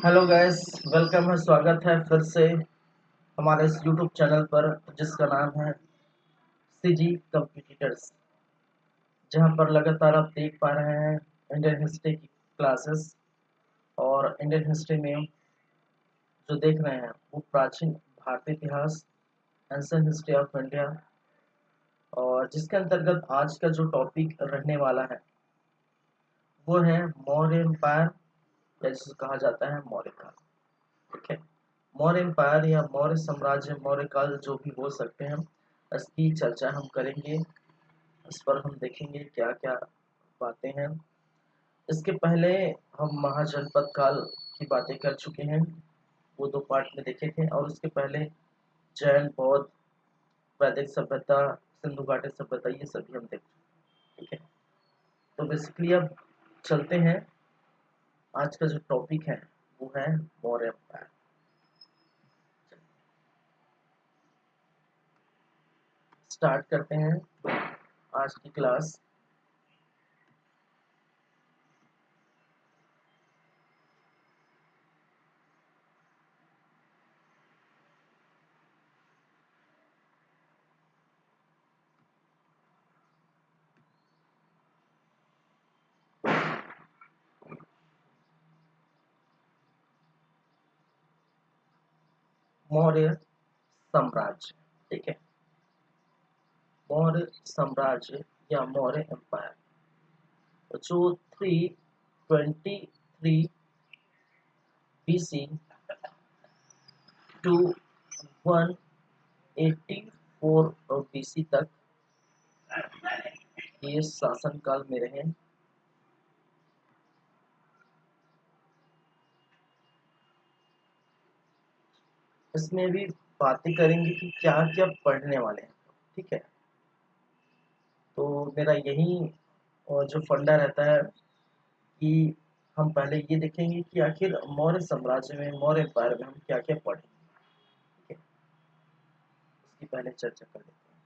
Hello guys, welcome है, स्वागत है फिर से हमारे इस यूट्यूब चैनल पर जिसका नाम है सीजी कंप्यूटर्स, जहां पर लगातार आप देख पा रहे हैं इंडियन हिस्ट्री की क्लासेस। और इंडियन हिस्ट्री में जो देख रहे हैं वो प्राचीन भारतीय इतिहास, एंशिएंट हिस्ट्री ऑफ इंडिया, और जिसके अंतर्गत आज का जो टॉपिक रहने वाला है वो है मौर्य एम्पायर, या जिसे कहा जाता है मौर्य काल। ठीक है, मौर्य एम्पायर या मौर्य साम्राज्य, मौर्य काल जो भी बोल सकते हैं, इसकी चर्चा हम करेंगे। इस पर हम देखेंगे क्या क्या बातें हैं। इसके पहले हम महाजनपद काल की बातें कर चुके हैं, वो दो पार्ट में देखे थे। और उसके पहले जैन, बौद्ध, वैदिक सभ्यता, सिंधु घाटी सभ्यता, ये सभी हम देख चुके। ठीक है, तो बेसिकली अब चलते हैं। आज का जो टॉपिक है वो है मौर्य एम्पायर। स्टार्ट करते हैं आज की क्लास। मौर्य साम्राज्य। ठीक है, मौर्य साम्राज्य या मौर्य एम्पायर जो 323 BC टू 184 BC तक ये शासन काल में रहे। इसमें भी बातें करेंगे कि क्या क्या पढ़ने वाले हैं। ठीक है, तो मेरा यही और जो फंडा रहता है कि हम पहले ये देखेंगे कि आखिर मौर्य साम्राज्य में, मौर्य एम्पायर में हम क्या क्या पढ़ें। ठीक है, इसकी पहले चर्चा कर लेते हैं।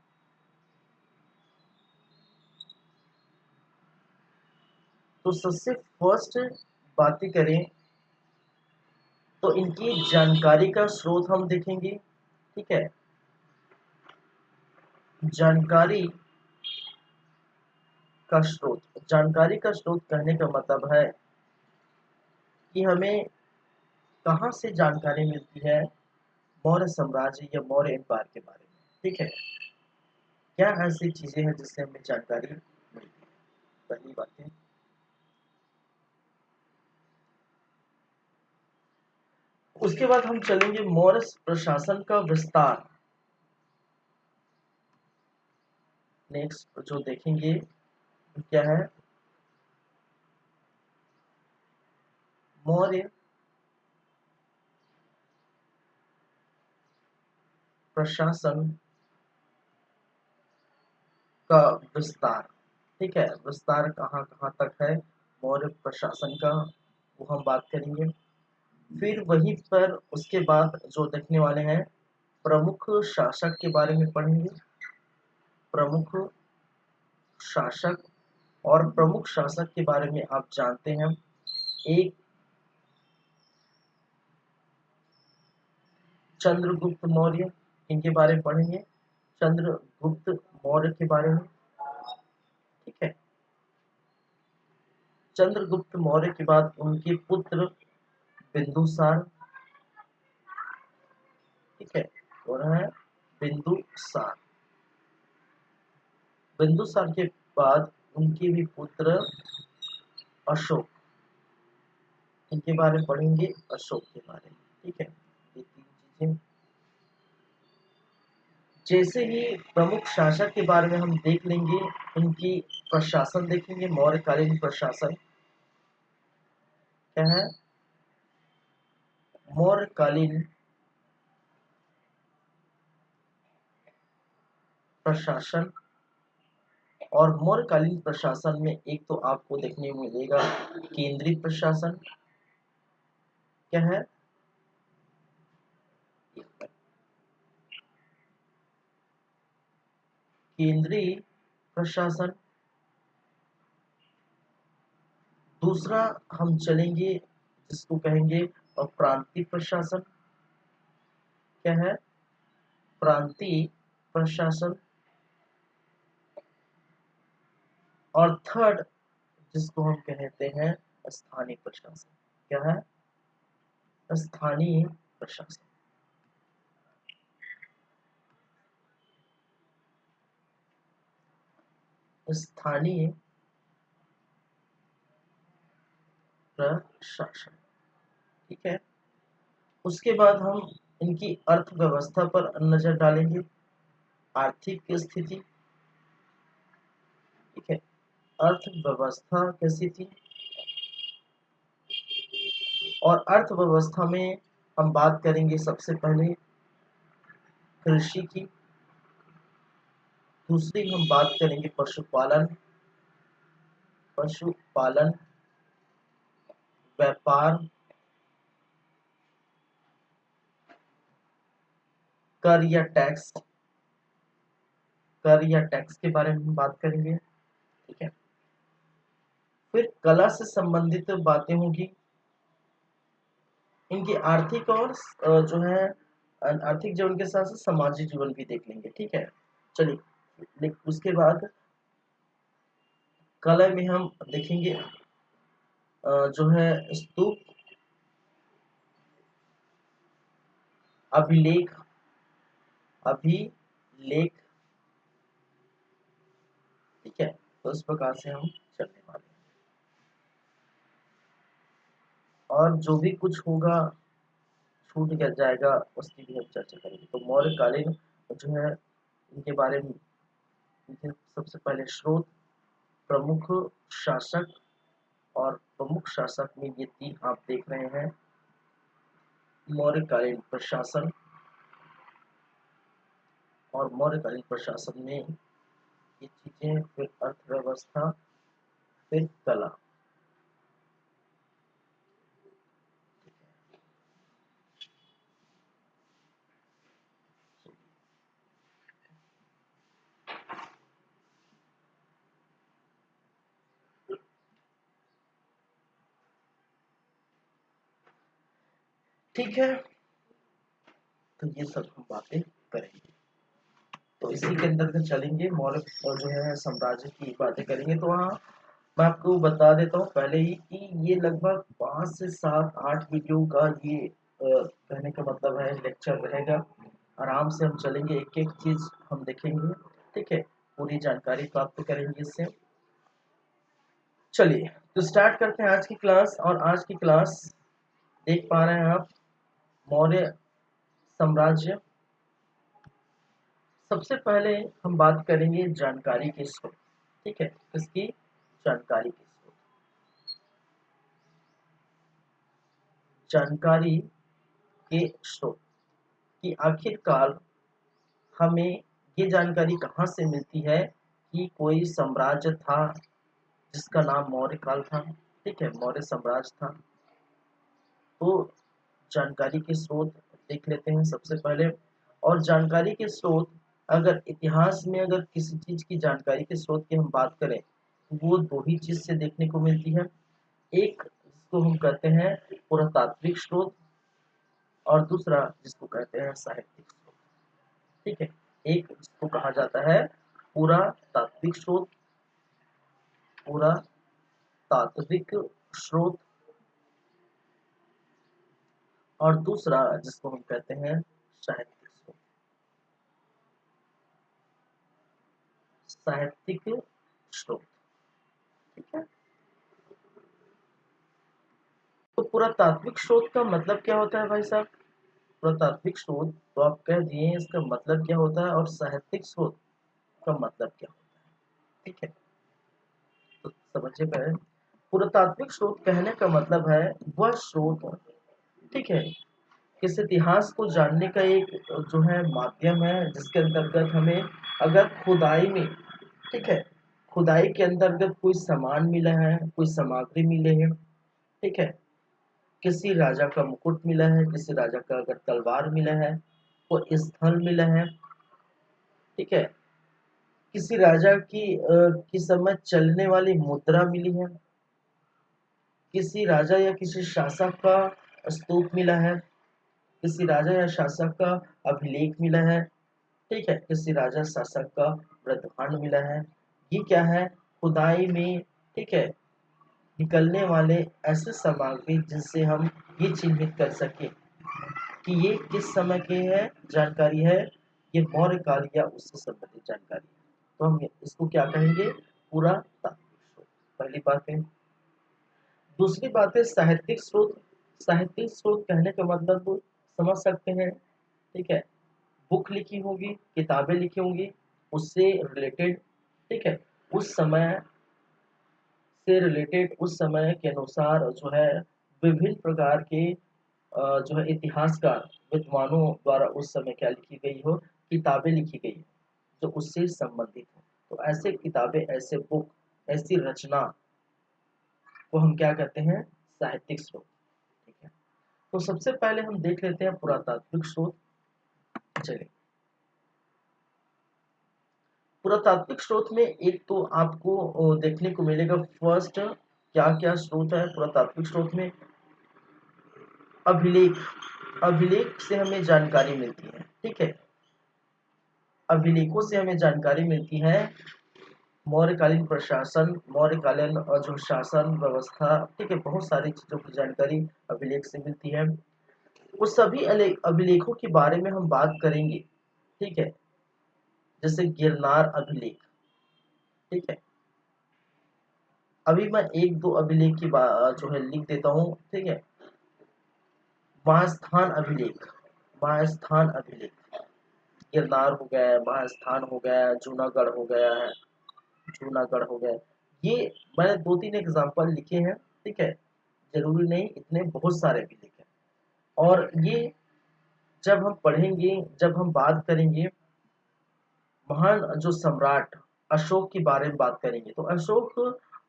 तो सबसे फर्स्ट बातें करें तो इनकी जानकारी का स्रोत हम देखेंगे। ठीक है, जानकारी का स्रोत, जानकारी का स्रोत कहने का मतलब है कि हमें कहाँ से जानकारी मिलती है मौर्य साम्राज्य या मौर्य एम्पायर के बारे में। ठीक है, क्या ऐसी चीजें हैं जिससे हमें जानकारी मिलती है। पहली बात है। उसके बाद हम चलेंगे मौर्य प्रशासन का विस्तार। नेक्स्ट जो देखेंगे क्या है, मौर्य प्रशासन का विस्तार। ठीक है, विस्तार कहाँ कहाँ तक है मौर्य प्रशासन का, वो हम बात करेंगे। फिर वहीं पर उसके बाद जो देखने वाले हैं, प्रमुख शासक के बारे में पढ़ेंगे। प्रमुख शासक, और प्रमुख शासक के बारे में आप जानते हैं, एक चंद्रगुप्त मौर्य, इनके बारे में पढ़ेंगे, चंद्रगुप्त मौर्य के बारे में। ठीक है, चंद्रगुप्त मौर्य के बाद उनके पुत्र बिंदुसार। ठीक है, और है बिंदुसार। बिंदुसार के बाद उनके भी पुत्र अशोक, इनके बारे में पढ़ेंगे, अशोक के बारे में। ठीक है, ये तीन चीजें। जैसे ही प्रमुख शासक के बारे में हम देख लेंगे, उनकी प्रशासन देखेंगे। मौर्यकालीन प्रशासन क्या है, मौर्यकालीन प्रशासन। और मौर्यकालीन प्रशासन में एक तो आपको देखने को मिलेगा केंद्रीय प्रशासन। क्या है, केंद्रीय प्रशासन। दूसरा हम चलेंगे जिसको कहेंगे और प्रांतीय प्रशासन क्या है? प्रांतीय प्रशासन। और थर्ड जिसको हम कहते हैं स्थानीय प्रशासन। क्या है? स्थानीय प्रशासन। स्थानीय प्रशासन। ठीक है। उसके बाद हम इनकी अर्थव्यवस्था पर नजर डालेंगे। आर्थिक स्थिति। ठीक है। अर्थव्यवस्था कैसी थी? और अर्थव्यवस्था में हम बात करेंगे सबसे पहले कृषि की। दूसरी हम बात करेंगे पशुपालन। पशुपालन, व्यापार, कर या टैक्स। कर या टैक्स के बारे में हम बात करेंगे। ठीक है। फिर कला से संबंधित बातें होगी। इनकी आर्थिक और जो है आर्थिक जीवन के साथ साथ सामाजिक जीवन भी देख लेंगे। ठीक है। चलिए, उसके बाद कला में हम देखेंगे जो है स्तूप, अभिलेख, अभिलेख। ठीक है। तो इस प्रकार से हम चलने वाले हैं और जो भी कुछ होगा छूट गया जाएगा उसकी भी हम चर्चा करेंगे। तो मौर्यकालीन जो है इनके बारे में इनके सबसे पहले स्रोत, प्रमुख शासक। और प्रमुख शासक में ये तीन आप देख रहे हैं, मौर्यकालीन प्रशासन। और मौर्यकालीन प्रशासन में ये चीजें, फिर अर्थव्यवस्था, फिर कला। ठीक है। तो ये सब हम बातें करेंगे। तो इसी के अंदर से चलेंगे, मौर्य और जो है साम्राज्य की बातें करेंगे। तो वहाँ मैं आपको बता देता हूँ पहले ही कि ये लगभग 5 से 7 8 वीडियो का ये कहने का मतलब है लेक्चर रहेगा। आराम से हम चलेंगे, एक एक चीज हम देखेंगे। ठीक है। पूरी जानकारी प्राप्त करेंगे इससे। चलिए, तो स्टार्ट करते हैं आज की क्लास। और आज की क्लास देख पा रहे हैं आप, मौर्य साम्राज्य। सबसे पहले हम बात करेंगे जानकारी के स्रोत। ठीक है। किसकी? जानकारी के स्रोत। जानकारी के स्रोत कि आखिरकार हमें ये जानकारी कहाँ से मिलती है कि कोई साम्राज्य था जिसका नाम मौर्य काल था। ठीक है। मौर्य साम्राज्य था। तो जानकारी के स्रोत देख लेते हैं सबसे पहले। और जानकारी के स्रोत, अगर इतिहास में अगर किसी चीज की जानकारी के स्रोत की हम बात करें तो वो दो ही चीज से देखने को मिलती है। एक जिसको हम कहते हैं पुरातात्विक स्रोत, और दूसरा जिसको कहते हैं साहित्यिक स्रोत। ठीक है। एक जिसको कहा जाता है पुरातात्विक स्रोत, पुरातात्विक स्रोत, और दूसरा जिसको हम कहते हैं साहित्यिक स्रोत, साहित्यिक स्रोत। ठीक है। तो पुरातात्विक स्रोत का मतलब क्या होता है भाई साहब? पुरातात्विक स्रोत तो आप कह दिए, इसका मतलब क्या होता है, और साहित्यिक स्रोत का मतलब क्या होता है? ठीक है। तो समझिए पहले, पुरातात्विक स्रोत कहने का मतलब है वह स्रोत, ठीक है, किस इतिहास को जानने का एक जो है माध्यम है, जिसके अंतर्गत हमें अगर खुदाई में, ठीक है, खुदाई के अंतर्गत कोई सामान मिला है, कोई सामग्री मिले हैं। ठीक है। किसी राजा का मुकुट मिला है, किसी राजा का अगर तलवार मिला है, कोई स्थल मिला है। ठीक है। किसी राजा की किस समय चलने वाली मुद्रा मिली है, किसी राजा या किसी शासक का स्तूप मिला है, किसी राजा या शासक का अभिलेख मिला है, ठीक है, किसी राजा शासक का वृत्तखंड मिला है। ये क्या है, खुदाई में, ठीक है, निकलने वाले ऐसे सामग्री जिनसे हम ये चिन्हित कर सके कि ये किस समय की है जानकारी है, ये मौर्य काल या उससे संबंधित जानकारी है। तो हम इसको क्या कहेंगे, पुरातात्विक स्रोत। पहली बात है। दूसरी बात है साहित्यिक स्रोत। साहित्यिक स्रोत कहने का मतलब समझ सकते हैं, ठीक है, बुक लिखी होगी, किताबें लिखी होंगी, उससे रिलेटेड, ठीक है, उस समय से रिलेटेड, उस समय के अनुसार जो है विभिन्न प्रकार के जो है इतिहासकार विद्वानों द्वारा उस समय क्या लिखी गई हो, किताबें लिखी गई हो जो उससे संबंधित हो। तो ऐसे किताबें, ऐसे बुक, ऐसी रचना को हम क्या कहते हैं, साहित्यिक स्रोत, ठीक है। तो सबसे पहले हम देख लेते हैं पुरातात्विक स्रोत। चलिए, पुरातात्विक स्रोत में एक तो आपको देखने को मिलेगा, फर्स्ट क्या क्या स्रोत है पुरातात्विक स्रोत में, अभिलेख। अभिलेख से हमें जानकारी मिलती है, ठीक है, अभिलेखों से हमें जानकारी मिलती है। मौर्यकालीन प्रशासन, मौर्यकालीन जो शासन व्यवस्था, ठीक है, बहुत सारी चीजों की जानकारी अभिलेख से मिलती है। उस सभी अभिलेखों के बारे में हम बात करेंगे, ठीक है, जैसे गिरनार अभिलेख, ठीक है। अभी मैं एक दो अभिलेख की जो है लिख देता हूँ, ठीक है। महास्थान अभिलेख, महास्थान अभिलेख, गिरनार हो गया, महास्थान हो गया, जूनागढ़ हो गया है, जूनागढ़ हो गया। ये मैंने दो तीन एग्जांपल लिखे हैं, ठीक है, जरूरी नहीं इतने, बहुत सारे भी लिखे हैं। और ये जब हम पढ़ेंगे, जब हम बात करेंगे महान जो सम्राट अशोक के बारे में बात करेंगे, तो अशोक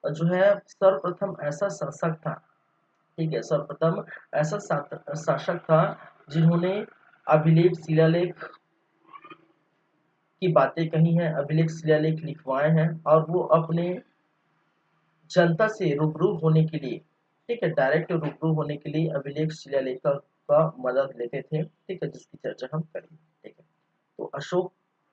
जो है सर्वप्रथम ऐसा शासक था, ठीक है, सर्वप्रथम ऐसा शासक था जिन्होंने अभिलेख शिलालेख की बातें कही हैं, अभिलेख शिलालेख लिखवाए हैं, और वो अपने जनता से रूबरू होने के लिए, ठीक है, डायरेक्ट रूबरू होने के लिए अभिलेख शिलालेख का मदद लेते थे, ठीक है, जिसकी चर्चा हम करेंगे, ठीक है। तो अशोक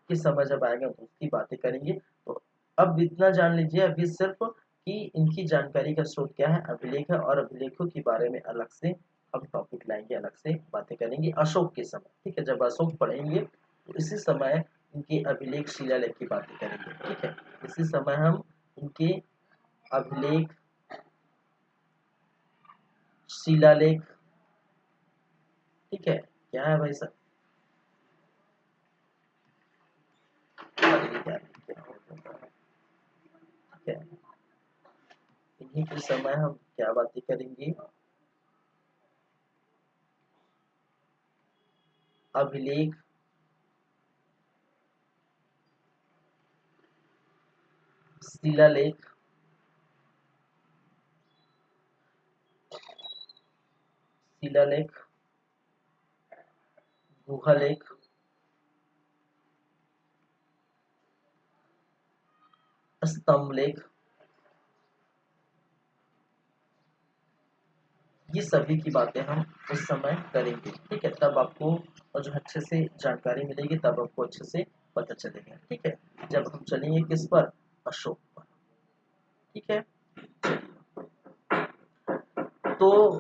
के समय जब आएगा तो उसकी बातें करेंगे। तो अब इतना जान लीजिए अभी सिर्फ कि इनकी जानकारी का स्रोत क्या है, अभिलेख है, और अभिलेखों के बारे में अलग से हम टॉपिक लाएंगे, अलग से बातें करेंगे अशोक के समय, ठीक है। जब अशोक पढ़ेंगे तो इसी समय इनके अभिलेख शिलालेख की बातें करेंगे, ठीक है। इसी समय हम इनके अभिलेख शिलालेख, ठीक है, क्या है भाई साहब, क्या हो जाता है, ठीक है। इन्हीं के समय हम क्या बातें करेंगे, अभिलेख शिलालेख, शिलालेख, गुहालेख, स्तंभ लेख, ये सभी की बातें हम उस समय करेंगे, ठीक है। तब आपको और जो अच्छे से जानकारी मिलेगी, तब आपको अच्छे से पता चलेगा, ठीक है। जब हम चलेंगे किस पर, अशोक पर, ठीक है। तो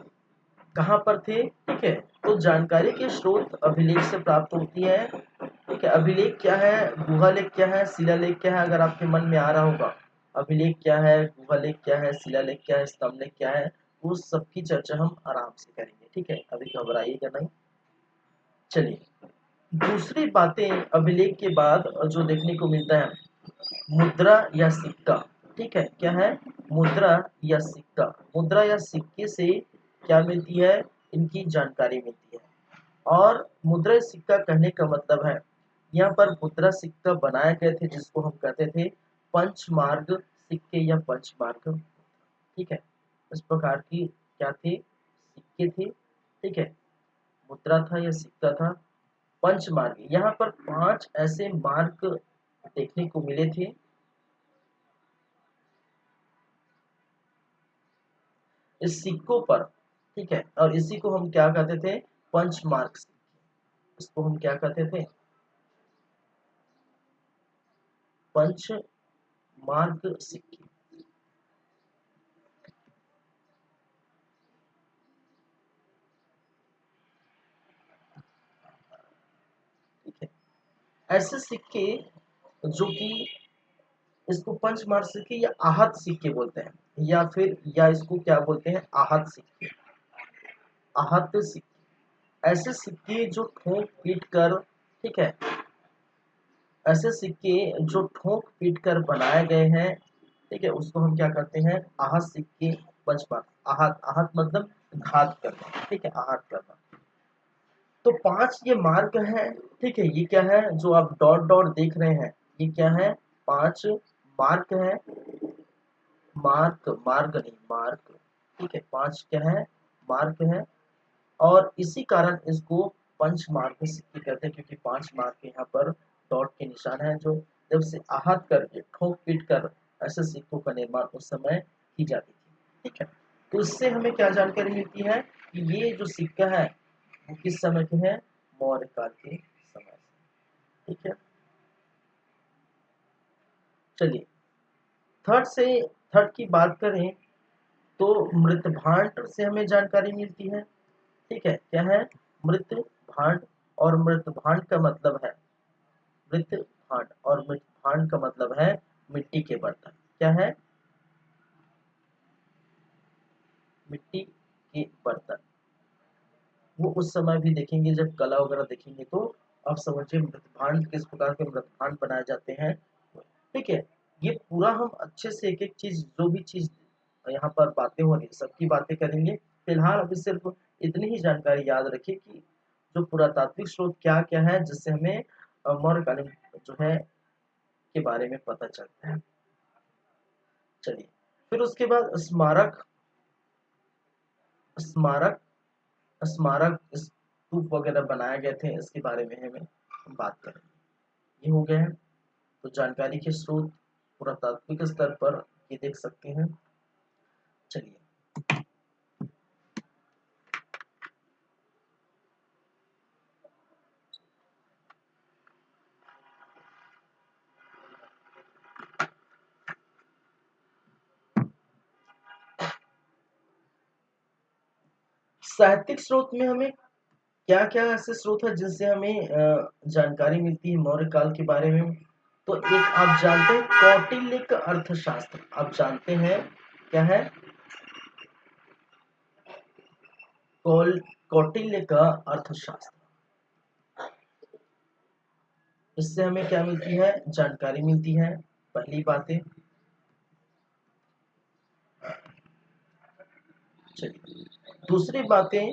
कहाँ पर थे, ठीक है। तो जानकारी के स्रोत अभिलेख से प्राप्त होती है, ठीक है। अभिलेख क्या है, गुहालेख क्या है, शिलालेख क्या है, अगर आपके मन में आ रहा होगा अभिलेख क्या है, गुहालेख क्या है, शिलालेख क्या है, स्तंभलेख क्या है, उस सब की चर्चा हम आराम से करेंगे, ठीक है, अभी घबराइएगा नहीं। चलिए, दूसरी बातें अभिलेख के बाद जो देखने को मिलता है, मुद्रा या सिक्का, ठीक है। क्या है, मुद्रा या सिक्का। मुद्रा या सिक्के से क्या मिलती है, इनकी जानकारी मिलती है। और मुद्रा सिक्का कहने का मतलब है, यहाँ पर मुद्रा सिक्का बनाए गए थे जिसको हम कहते थे पंचमार्ग सिक्के या पंचमार्ग, ठीक है। इस प्रकार की क्या थे, सिक्के थे, ठीक है, मुद्रा था या सिक्का था। पंचमार्ग, यहाँ पर 5 ऐसे मार्ग देखने को मिले थे। इस सिक्कों पर ठीक है। और इसी को हम क्या कहते थे, पंच मार्क सिक्के। इसको हम क्या कहते थे, पंच मार्क सिक्के। ठीक है। ऐसे सिक्के जो कि इसको पंच मार्क सिक्के या आहत सिक्के बोलते हैं, या फिर या इसको क्या बोलते हैं, आहत सिक्के, आहत सिक्के। ऐसे सिक्के जो ठोक पीट कर, ठीक है, ऐसे सिक्के जो ठोक पीट कर बनाए गए हैं, ठीक है, उसको हम क्या करते हैं, आहत सिक्के, पंच मार्क। आहत, आहत मतलब घात करना, ठीक है, आहत करना। तो 5 ये मार्क है, ठीक है। ये क्या है जो आप डॉट डॉट देख रहे हैं, ये क्या है, 5 मार्क है। मार्क, मार्ग नहीं, मार्क, ठीक है, 5 क्या है, मार्क है। और इसी कारण इसको पंच मार्क सिक्के कहते हैं, क्योंकि 5 मार्क के यहाँ पर डॉट के निशान है, जो जब से आहत करके ठोक पीट कर ऐसे सिक्कों का निर्माण उस समय की जाती थी, ठीक है। तो इससे हमें क्या जानकारी मिलती है कि ये जो सिक्का है वो किस समय के हैं, मौर्य काल के समय से, ठीक है। चलिए, थर्ड से, थर्ड की बात करें तो मृत भांड से हमें जानकारी मिलती है, ठीक है। क्या है, मृत भांड। और मृत भांड का मतलब है, मृत भांड और मृत भांड का मतलब है मिट्टी के बर्तन। क्या है, मिट्टी के बर्तन। वो उस समय भी देखेंगे, जब कला वगैरह देखेंगे तो आप समझिए मृत भांड किस प्रकार के मृत भांड बनाए जाते हैं, ठीक है। ये पूरा हम अच्छे से एक एक चीज, जो भी चीज यहाँ पर बातें हो रही सबकी बातें करेंगे। फिलहाल अभी सिर्फ इतनी ही जानकारी याद रखिए कि जो पुरातात्विक स्रोत क्या क्या है, जिससे हमें मौर्यकालीन जो है के बारे में पता चलता है। चलिए, फिर उसके बाद स्मारक, स्मारक, स्मारक स्तूप वगैरह बनाए गए थे, इसके बारे में हमें हम बात करेंगे। ये हो गया है। तो जानकारी के स्रोत पुरातात्विक स्तर पर ये देख सकते हैं। चलिए, साहित्यिक स्रोत में हमें क्या क्या ऐसे स्रोत है जिनसे हमें जानकारी मिलती है मौर्य काल के बारे में। तो एक आप जानते हैं कौटिल्य का अर्थशास्त्र, आप जानते हैं क्या है, कौटिल्य का अर्थशास्त्र। इससे हमें क्या मिलती है, जानकारी मिलती है, पहली बातें। चलिए, दूसरी बातें,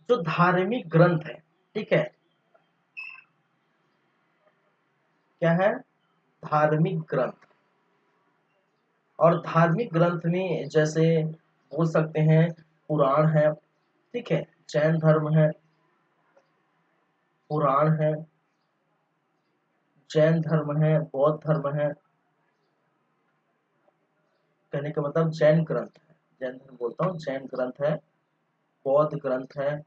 जो धार्मिक ग्रंथ है, ठीक है, क्या है, धार्मिक ग्रंथ। और धार्मिक ग्रंथ में जैसे बोल सकते हैं पुराण है, ठीक है, जैन धर्म है, पुराण है, जैन धर्म है, बौद्ध धर्म है। कहने का मतलब जैन ग्रंथ है, जैन धर्म बोलता हूँ, जैन ग्रंथ है, बौद्ध ग्रंथ है,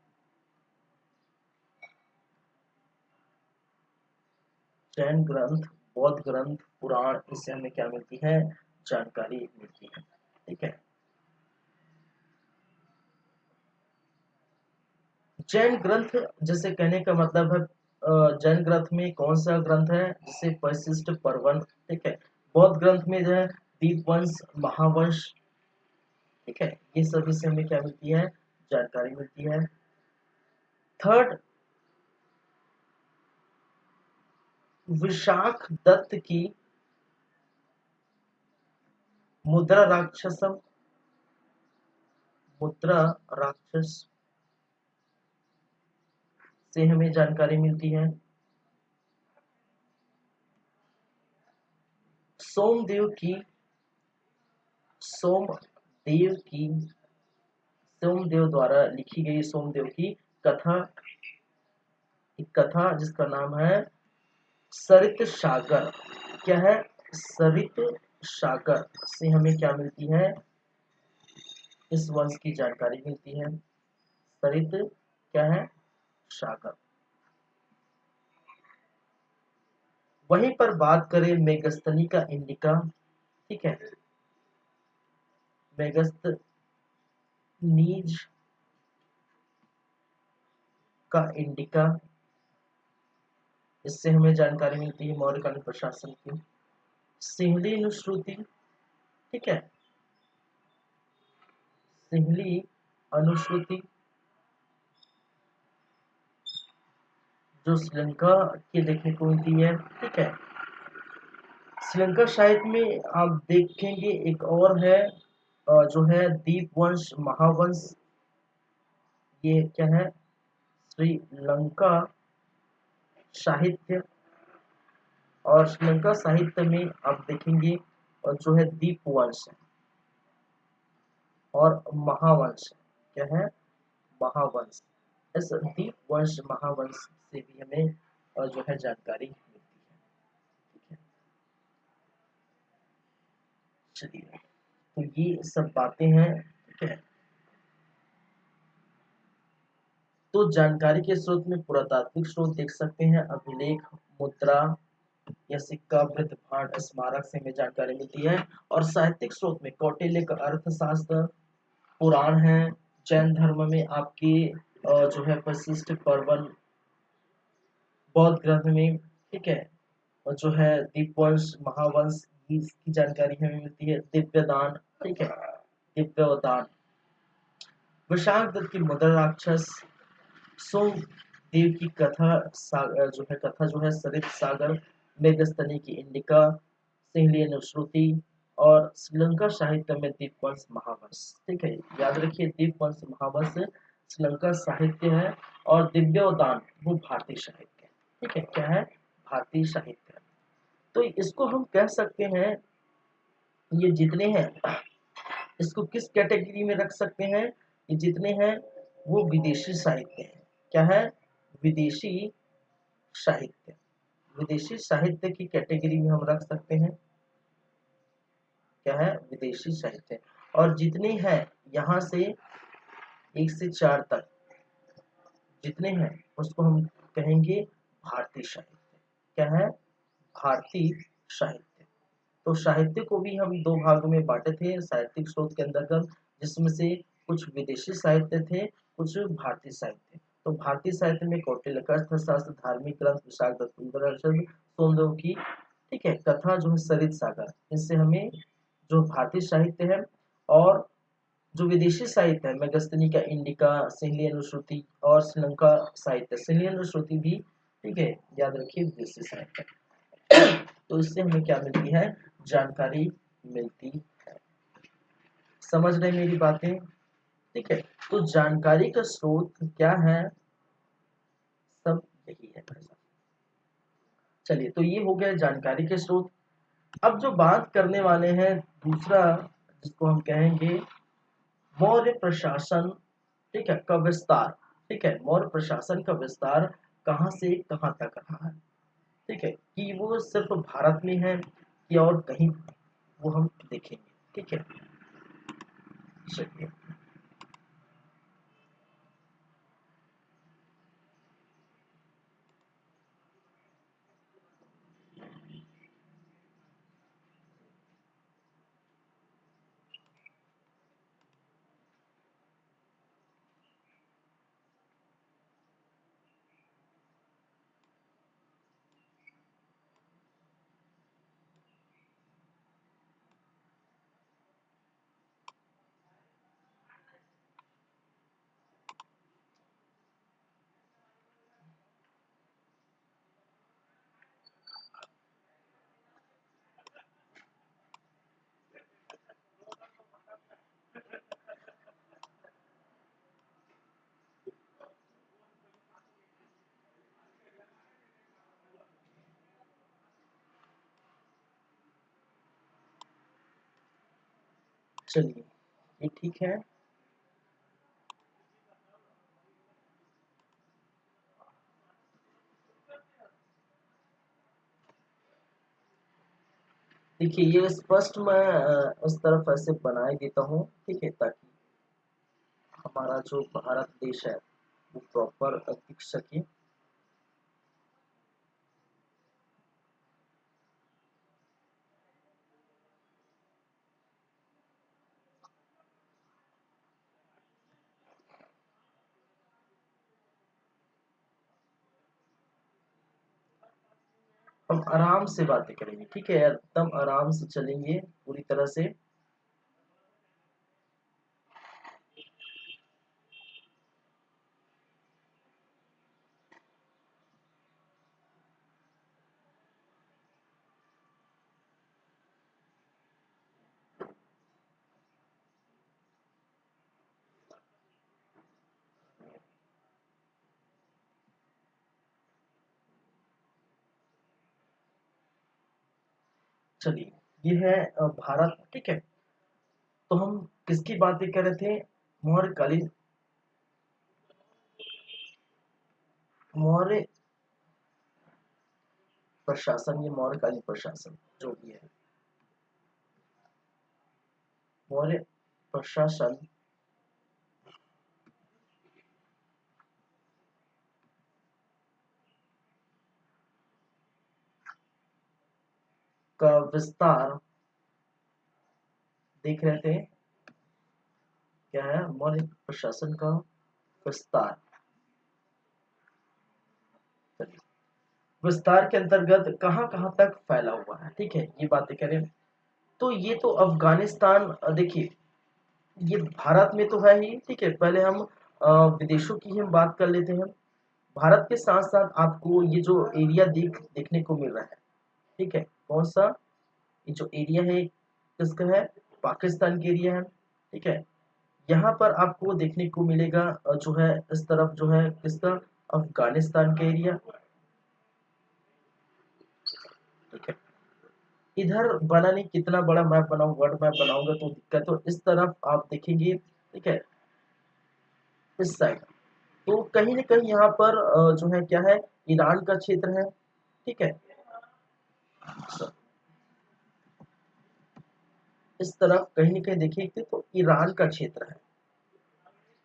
जैन ग्रंथ, बौद्ध ग्रंथ, पुराण, इससे हमें क्या मिलती है, जानकारी मिलती है, ठीक है। जैन ग्रंथ, जैसे कहने का मतलब है जैन ग्रंथ में कौन सा ग्रंथ है, जैसे परिशिष्ट पर्वन, ठीक है। बौद्ध ग्रंथ में जो है दीपवंश, महावंश, ठीक है। ये सभी से हमें क्या मिलती है, जानकारी मिलती है। थर्ड, विशाख दत्त की मुद्रा राक्षसम, मुद्रा राक्षस से हमें जानकारी मिलती है। सोमदेव की, सोमदेव की, सोमदेव द्वारा लिखी गई सोमदेव की कथा, एक कथा जिसका नाम है सरित सागर। क्या है, सरित सागर से हमें क्या मिलती है, इस वंश की जानकारी मिलती है। सरित क्या है? सागर। वहीं पर बात करें मेगस्थनी का इंडिका, ठीक है, मेगस्थनीज का इंडिका, इससे हमें जानकारी मिलती है मौर्यकालीन प्रशासन की। सिंहली अनुश्रुति, ठीक है, सिंहली अनुश्रुति जो श्रीलंका की देखने को मिलती है, ठीक है। श्रीलंका साहित्य में आप देखेंगे एक और है जो है दीपवंश महावंश। ये क्या है? श्रीलंका साहित्य, और श्रीलंका साहित्य में आप देखेंगे जो है दीपवंश है और महावंश। क्या है? महावंश। इस दीपवंश महावंश से भी हमें जो है जानकारी मिलती है, ठीक है। चलिए, तो ये सब बातें हैं, ठीक है। तो जानकारी के स्रोत में पुरातात्विक स्रोत देख सकते हैं, अभिलेख, मुद्रा या सिक्का, वृत्त भाट, स्मारक से हमें जानकारी मिलती है। और साहित्यिक स्रोत में कौटिल्य का अर्थशास्त्र, पुराण है, जैन धर्म में आपकी जो है वशिष्ठ पर्वन, बौद्ध ग्रंथ में, ठीक है, और जो है दीपवंश महावंश की जानकारी हमें मिलती है। दिव्य दान, ठीक है, दिव्य दान, विशाख दत्त की मदर राक्षस, सोमदेव की कथा जो है सरित सागर, मेघस्तनी की इंडिका, सिंहली अनुश्रुति, और श्रीलंका साहित्य में दीपवंश महावंश, ठीक है। याद रखिए दीपवंश महावंश श्रीलंका साहित्य है और दिव्योदान वो भारतीय साहित्य है, ठीक है। क्या है? भारतीय साहित्य है। तो इसको हम कह सकते हैं, ये जितने हैं इसको किस कैटेगरी में रख सकते हैं? ये जितने हैं वो विदेशी साहित्य है। क्या है? विदेशी साहित्य। विदेशी साहित्य की कैटेगरी में हम रख सकते हैं। क्या है? विदेशी साहित्य। और जितने हैं यहाँ से 1 से 4 तक जितने हैं उसको हम कहेंगे भारतीय साहित्य। क्या है? भारतीय साहित्य। तो साहित्य को भी हम 2 भागों में बांटे थे साहित्यिक स्रोत के अंतर्गत, जिसमें से कुछ विदेशी साहित्य थे, कुछ भारतीय साहित्य। तो भारतीय साहित्य में कौटिल्य का अर्थशास्त्र, धार्मिक ग्रंथ, विशाख दत्त, सोमदेव की, ठीक है, कथा जो है सरित सागर, इससे हमें जो भारतीय साहित्य है। और जो विदेशी साहित्य है मेगस्थनी का इंडिका, सिंहली अनुश्रुति, और श्रीलंका साहित्य सिंहली अनुश्रुति भी, ठीक है, याद रखिए विदेशी साहित्य। तो इससे हमें क्या मिलती है? जानकारी मिलती है। समझ रहे मेरी बातें? ठीक है। तो जानकारी का स्रोत क्या है? सब यही है भाई साहब। चलिए, तो ये हो गया जानकारी के स्रोत। अब जो बात करने वाले हैं दूसरा, जिसको हम कहेंगे मौर्य प्रशासन, ठीक है, का विस्तार। ठीक है, मौर्य प्रशासन का विस्तार कहाँ से कहाँ तक रहा है, ठीक है, कि वो सिर्फ भारत में है या और कहीं, वो हम देखेंगे, ठीक है। चलिए, चलिए, ये ठीक है। देखिए, ये स्पष्ट मैं इस तरफ ऐसे बनाए देता हूँ, ठीक है, ताकि हमारा जो भारत देश है वो प्रॉपर दिख सके। हम आराम से बातें करेंगे, ठीक है, एकदम आराम से चलेंगे पूरी तरह से। चलिए, ये है भारत, ठीक है। तो हम किसकी बातें कर रहे थे? मौर्यकालीन, मौर्य प्रशासन, ये मौर्यकालीन प्रशासन जो भी है, मौर्य प्रशासन का विस्तार देख रहे थे। क्या है? मौर्य प्रशासन का विस्तार। चलिए, विस्तार के अंतर्गत कहाँ कहाँ तक फैला हुआ है, ठीक है, ये बातें करें। तो ये तो अफगानिस्तान, देखिए ये भारत में तो है ही, ठीक है। पहले हम विदेशों की हम बात कर लेते हैं। भारत के साथ साथ आपको ये जो एरिया देखने को मिल रहा है, ठीक है, कौन सा? ये जो एरिया है किसका है? पाकिस्तान का एरिया है, ठीक है। यहाँ पर आपको देखने को मिलेगा जो है इस तरफ जो है किसका? अफगानिस्तान का एरिया, ठीक है। इधर बना नहीं, कितना बड़ा मैप बनाऊं, वर्ल्ड मैप बनाऊंगा तो दिक्कत, तो इस तरफ आप देखेंगे, ठीक है, इस साइड। तो कहीं ना कहीं यहाँ पर जो है क्या है? ईरान का क्षेत्र है, ठीक है। इस तरफ कहीं ना कहीं देखिए तो ईरान का क्षेत्र है,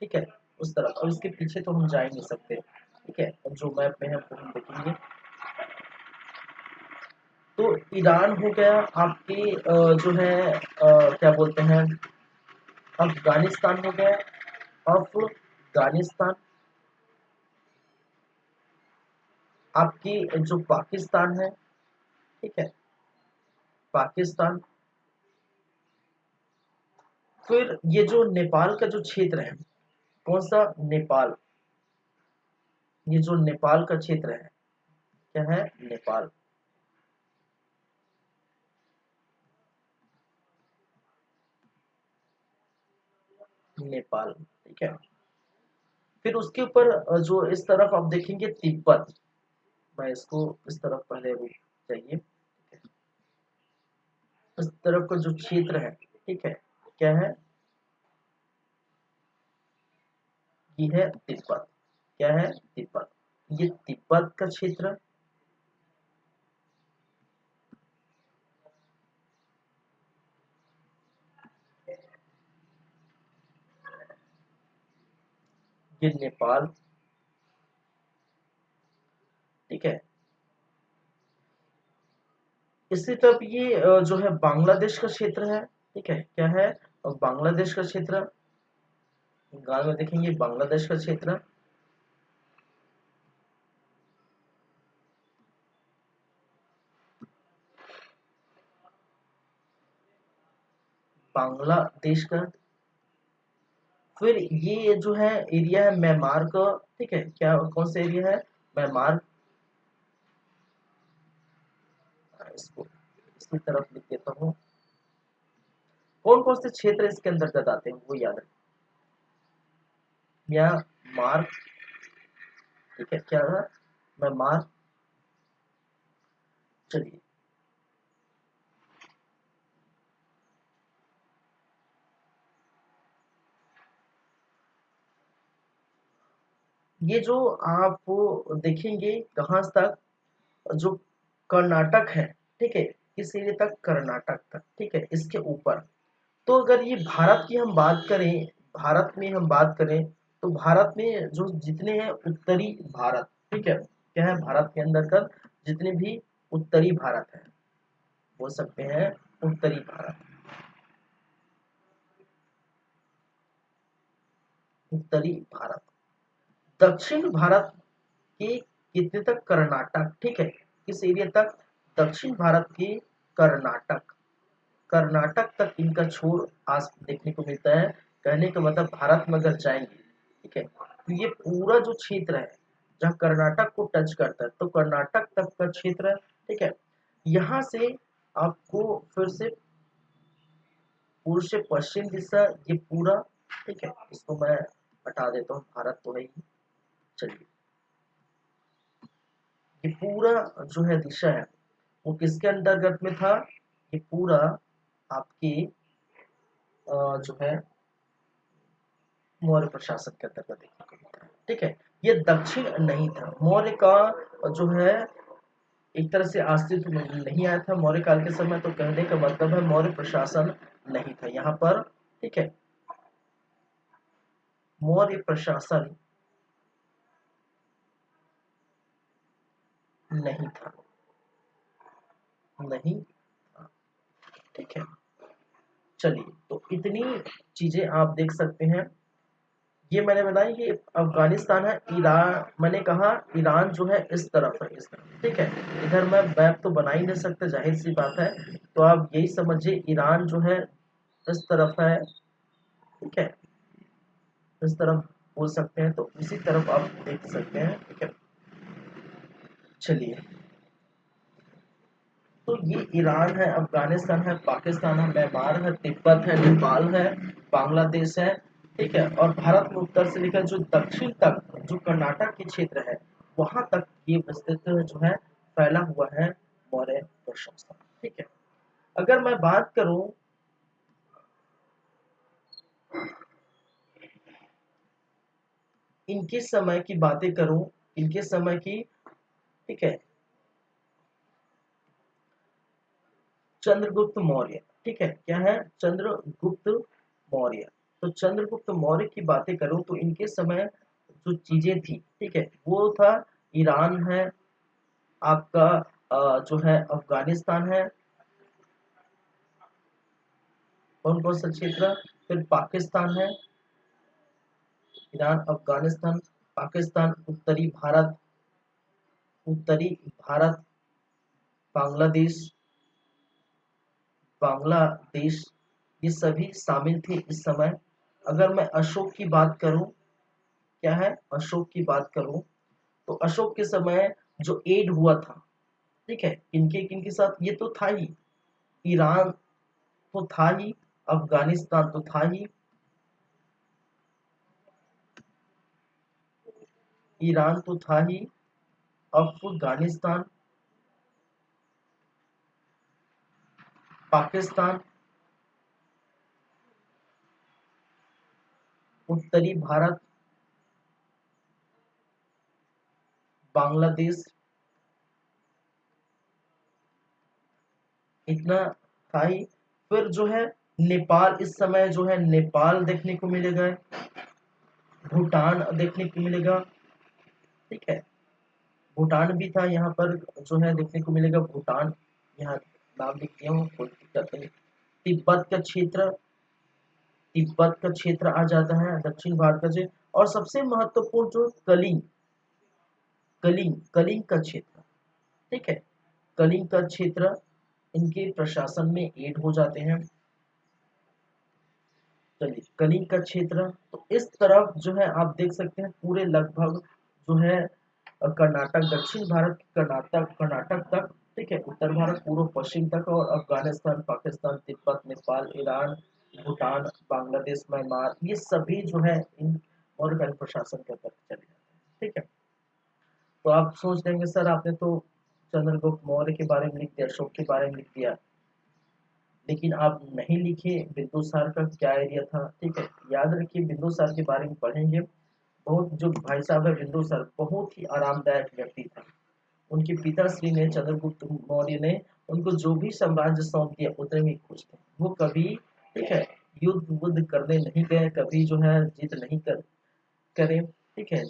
ठीक है, उस तरफ। और इसके पीछे तो हम जा ही नहीं सकते, ठीक है, जो मैप में है वो हम देखेंगे। तो ईरान हो गया आपके जो है क्या बोलते हैं, अफगानिस्तान हो गया, अफगानिस्तान। आपकी जो पाकिस्तान है, ठीक है, पाकिस्तान। फिर ये जो नेपाल का जो क्षेत्र है, कौन सा? नेपाल। ये जो नेपाल का क्षेत्र है, क्या है? नेपाल। नेपाल, ठीक है। फिर उसके ऊपर जो इस तरफ आप देखेंगे तिब्बत। मैं इसको इस तरफ पहले अभी चाहिए, ठीक है। इस तरफ का जो क्षेत्र है, ठीक है, क्या है? ये है तिब्बत। क्या है? तिब्बत। ये तिब्बत का क्षेत्र, ये नेपाल, ठीक है। इसी तरफ ये जो है बांग्लादेश का क्षेत्र है, ठीक है, क्या है? बांग्लादेश का क्षेत्र। गांव में देखेंगे बांग्लादेश का क्षेत्र, बांग्लादेश का। फिर ये जो है एरिया है म्यांमार का, ठीक है, क्या कौन सा एरिया है? म्यांमार। इसको इसकी तरफ लिख देता हूँ। कौन कौन से क्षेत्र इसके अंतर्गत आते हैं वो याद रखें। म्यांमार, ठीक है, क्या है? म्यांमार। चलिए, ये जो आप देखेंगे कहाँ तक, जो कर्नाटक है, ठीक है, इस एरिया तक, कर्नाटक तक, ठीक है, इसके ऊपर। तो अगर ये भारत की हम बात करें, भारत में हम बात करें तो भारत में जो जितने हैं उत्तरी भारत, ठीक है, क्या है भारत के अंदर का जितने भी उत्तरी भारत है, बोल सकते हैं उत्तरी भारत, उत्तरी भारत। दक्षिण भारत के कितने तक, कर्नाटक, ठीक है, किस एरिया तक, दक्षिण भारत के कर्नाटक, कर्नाटक तक इनका छोर आज देखने को मिलता है। कहने का मतलब भारत में अगर जाएंगे, ठीक है, तो ये पूरा जो क्षेत्र है जहाँ कर्नाटक को टच करता है, तो कर्नाटक तक का क्षेत्र है, ठीक है। यहाँ से आपको फिर से पूर्व से पश्चिम दिशा ये पूरा, ठीक है, इसको मैं हटा देता हूँ, भारत तो है ही। चलिए, ये पूरा जो है दिशा है वो किसके अंतर्गत में था, ये पूरा आपके जो है मौर्य प्रशासन के अंतर्गत देखने को मिलता है, ठीक है। ये दक्षिण नहीं था, मौर्य का जो है एक तरह से अस्तित्व में नहीं आया था मौर्य काल के समय, तो कहने का मतलब है मौर्य प्रशासन नहीं था यहाँ पर, ठीक है, मौर्य प्रशासन नहीं था, नहीं था, ठीक है। चलिए, तो इतनी चीजें आप देख सकते हैं। ये मैंने बताया कि अफगानिस्तान है, ईरान मैंने कहा, ईरान जो है इस तरफ है, इस तरफ, ठीक है। इधर मैं मैप तो बना ही नहीं सकता, जाहिर सी बात है, तो आप यही समझिए ईरान जो है इस तरफ है, ठीक है, इस तरफ बोल सकते हैं, तो इसी तरफ आप देख सकते हैं, ठीक है। चलिए, तो ये ईरान है, अफगानिस्तान है, पाकिस्तान है, म्यांमार है, तिब्बत है, नेपाल है, बांग्लादेश है, ठीक है। और भारत में उत्तर से लेकर जो दक्षिण तक जो कर्नाटक के क्षेत्र है वहां तक ये विस्तृत जो है फैला हुआ है मौर्य प्रशासन, ठीक है। अगर मैं बात करूं इनके समय की बातें करूं, इनके समय की, ठीक है, चंद्रगुप्त मौर्य, ठीक है, क्या है, चंद्रगुप्त मौर्य। तो चंद्रगुप्त मौर्य की बातें करूं तो इनके समय जो चीजें थी, ठीक है, वो था ईरान है, आपका जो है अफगानिस्तान है, कौन कौन सा क्षेत्र, फिर पाकिस्तान है, ईरान, अफगानिस्तान, पाकिस्तान, उत्तरी भारत, उत्तरी भारत, बांग्लादेश, बांग्लादेश, ये सभी शामिल थे इस समय। अगर मैं अशोक की बात करूं, क्या है, अशोक की बात करूं तो अशोक के समय जो एड हुआ था, ठीक है, इनके किनके साथ, ये तो था ही, ईरान तो था ही, अफगानिस्तान तो था ही, ईरान तो था ही, अफगानिस्तान, पाकिस्तान, उत्तरी भारत, बांग्लादेश, इतना था ही। फिर जो है नेपाल, इस समय जो है नेपाल देखने को मिलेगा, भूटान देखने को मिलेगा, ठीक है, भूटान भी था यहाँ पर जो है देखने को मिलेगा, भूटान, यहाँ नाम लिख दिया हूँ, कोई दिक्कत नहीं। तिब्बत का क्षेत्र, तिब्बत का क्षेत्र आ जाता है दक्षिण भारत का क्षेत्र, और सबसे महत्वपूर्ण जो कलिंग, कलिंग, कलिंग का क्षेत्र, ठीक है, कलिंग का क्षेत्र इनके प्रशासन में एड हो जाते हैं। चलिए, कलिंग का क्षेत्र, तो इस तरफ जो है आप देख सकते हैं पूरे लगभग जो है कर्नाटक, दक्षिण भारत कर्नाटक, कर्नाटक तक, ठीक है, उत्तर भारत पूर्व पश्चिम तक, और अफगानिस्तान, पाकिस्तान, तिब्बत, नेपाल, ईरान, भूटान, बांग्लादेश, म्यांमार, ये सभी जो है इन और गैर प्रशासन के अंदर चले जाते हैं, ठीक है। तो आप सोच लेंगे सर आपने तो चंद्रगुप्त मौर्य के बारे में लिख दिया, अशोक के बारे में लिख दिया, लेकिन आप नहीं लिखे बिंदुसार का क्या एरिया था, ठीक है। याद रखिए बिंदुसार के बारे में पढ़ेंगे, बहुत जो भाई साहब है बिंदुसार बहुत ही आरामदायक व्यक्ति था। उनके पिताश्री ने, चंद्रगुप्त मौर्य ने उनको जो भी साम्राज्य सौंप दिया उतने में खुश थे वो, कभी, ठीक है, युद्ध बुद्ध करने नहीं गए, कभी जो है जिद नहीं करे, ठीक है।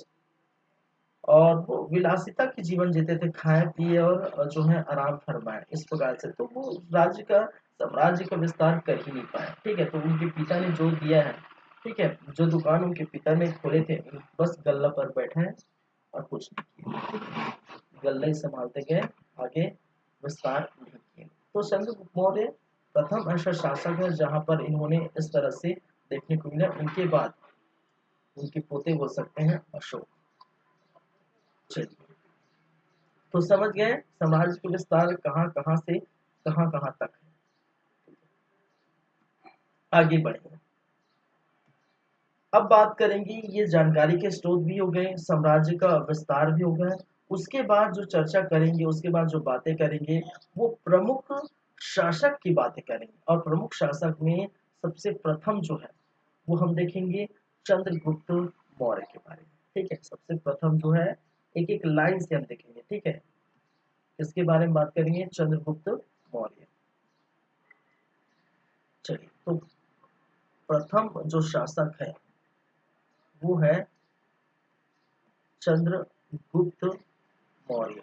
और वो विलासिता की जीवन जीते थे, खाए पिए और जो है आराम फरमाए इस प्रकार से। तो वो राज्य का साम्राज्य का विस्तार कर ही नहीं पाए, ठीक है। तो उनके पिता ने जो दिया है, ठीक है, जो दुकान उनके पिता ने खोले थे, बस गल्ला पर बैठे हैं और कुछ नहीं किया, गल्ला ही संभालते गए, आगे विस्तार नहीं किए। तो चंद्रगुप्त मौर्य प्रथम ऐसा शासक है जहां पर इन्होंने इस तरह से देखने को मिला। इनके बाद उनके पोते बोल सकते हैं अशोक। चलिए, तो समझ गए समाज के विस्तार कहाँ कहाँ से कहाँ कहाँ तक है। आगे बढ़े, अब बात करेंगे, ये जानकारी के स्रोत भी हो गए, साम्राज्य का विस्तार भी हो गया। उसके बाद जो चर्चा करेंगे, उसके बाद जो बातें करेंगे, वो प्रमुख शासक की बातें करेंगे। और प्रमुख शासक में सबसे प्रथम जो है वो हम देखेंगे चंद्रगुप्त मौर्य के बारे में, ठीक है। सबसे प्रथम जो है एक एक लाइन से हम देखेंगे, ठीक है। इसके बारे में बात करेंगे, चंद्रगुप्त मौर्य। चलिए, तो प्रथम जो शासक है वो है चंद्रगुप्त मौर्य।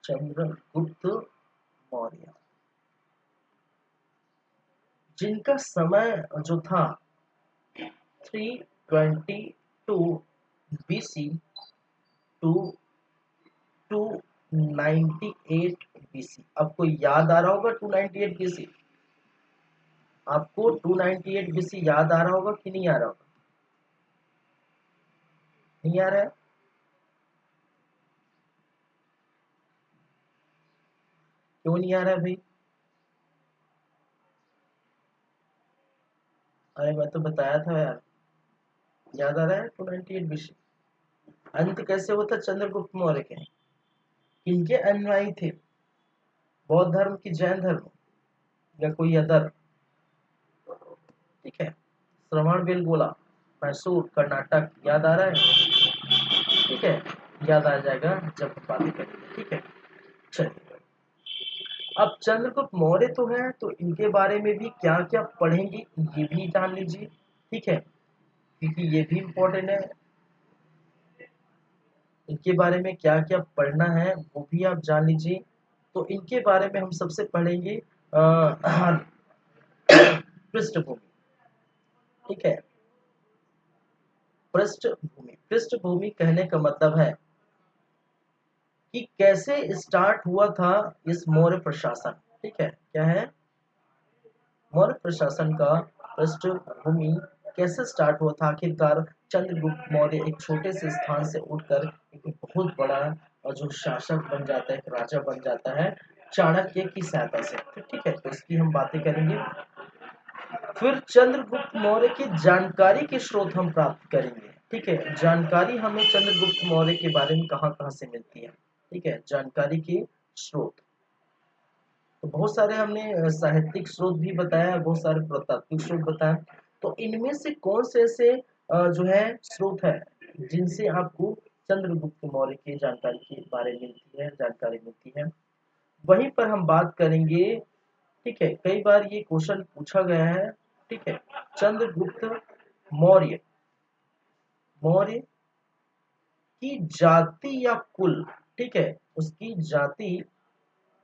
चंद्रगुप्त मौर्य जिनका समय जो था 322 बीसी टू 298 बीसी। आपको याद आ रहा होगा 298 बीसी? आपको 298 बीसी याद आ रहा होगा कि नहीं आ रहा होगा? नहीं आ रहा है? क्यों नहीं आ रहा है भाई? अरे मैं तो बताया था यार, याद आ रहा है 298 बीसी। अंत कैसे होता चंद्रगुप्त मौर्य के? किनके अनुयायी थे? बौद्ध धर्म की, जैन धर्म या कोई अदर? ठीक है, श्रवण बेलगोला, मैसूर, कर्नाटक, याद आ रहा है? ठीक है, याद आ जाएगा जब बातें करेंगे, ठीक है। चलिए, अब चंद्रगुप्त मौर्य तो है, तो इनके बारे में भी क्या क्या पढ़ेंगे ये भी जान लीजिए, ठीक है, क्योंकि ये भी इम्पोर्टेंट है। इनके बारे में क्या क्या पढ़ना है वो भी आप जान लीजिए। तो इनके बारे में हम सबसे पढ़ेंगे पृष्ठभूमि, ठीक है। पृष्ठभूमि, पृष्ठभूमि कहने का मतलब है कि कैसे स्टार्ट हुआ था इस मौर्य प्रशासन, ठीक है। क्या है? मौर्य प्रशासन का पृष्ठभूमि कैसे स्टार्ट हुआ था, आखिरकार चंद्रगुप्त मौर्य एक छोटे से स्थान से उठकर एक बहुत बड़ा और जो शासक बन जाता है, एक राजा बन जाता है चाणक्य की सहायता से, तो ठीक है। तो इसकी हम बातें करेंगे। फिर चंद्रगुप्त मौर्य की जानकारी के स्रोत हम प्राप्त करेंगे, ठीक है। जानकारी हमें चंद्रगुप्त मौर्य के बारे में कहाँ कहाँ से मिलती है, ठीक है, जानकारी के स्रोत। तो बहुत सारे हमने साहित्यिक स्रोत भी बताया, बहुत सारे पुरातात्विक स्रोत बताए। तो इनमें से कौन से ऐसे जो है स्रोत है जिनसे आपको चंद्रगुप्त मौर्य की जानकारी के बारे में मिलती है, जानकारी मिलती है, वहीं पर हम बात करेंगे, ठीक है। कई बार ये क्वेश्चन पूछा गया है, ठीक है। चंद्रगुप्त मौर्य, मौर्य की जाति या कुल, ठीक है, उसकी जाति,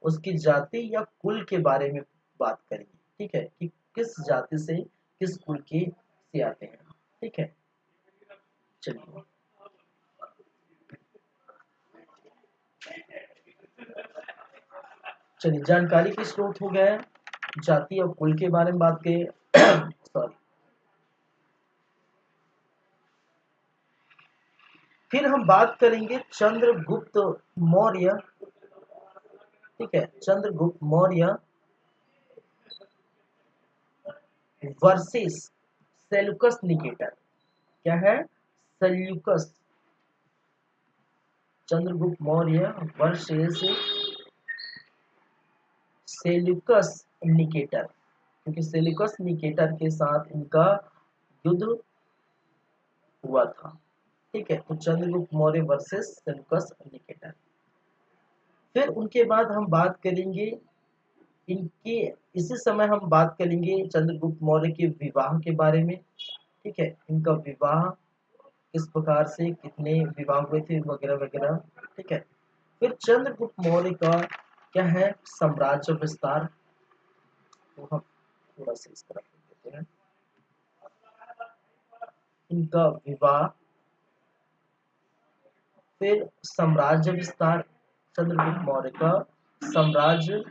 उसकी जाति या कुल के बारे में बात करेंगे, ठीक है, कि किस जाति से, किस कुल के से आते हैं, ठीक है। चलिए, चलिए, जानकारी के स्रोत हो गए, जाति और कुल के बारे में बात करें। सॉरी, फिर हम बात करेंगे चंद्रगुप्त मौर्य, ठीक है, Chandragupta Maurya versus Seleucus Nicator. क्या है? Seleucus, Chandragupta Maurya versus Seleucus Nicator, क्योंकि सेल्यूकस निकेटर के साथ इनका युद्ध हुआ था। ठीक है, तो Chandragupta Maurya versus Seleucus Nicator. फिर उनके बाद हम बात करेंगे इनके, इसी समय हम बात करेंगे चंद्रगुप्त मौर्य के विवाह के बारे में। ठीक है, इनका विवाह किस प्रकार से, कितने विवाह हुए थे, वगैरह वगैरह। ठीक है, फिर चंद्रगुप्त मौर्य का क्या है, साम्राज्य विस्तार। तो हम थोड़ा सा इस तरफ देते हैं, इनका विवाह, फिर साम्राज्य विस्तार, चंद्रगुप्त मौर्य का साम्राज्य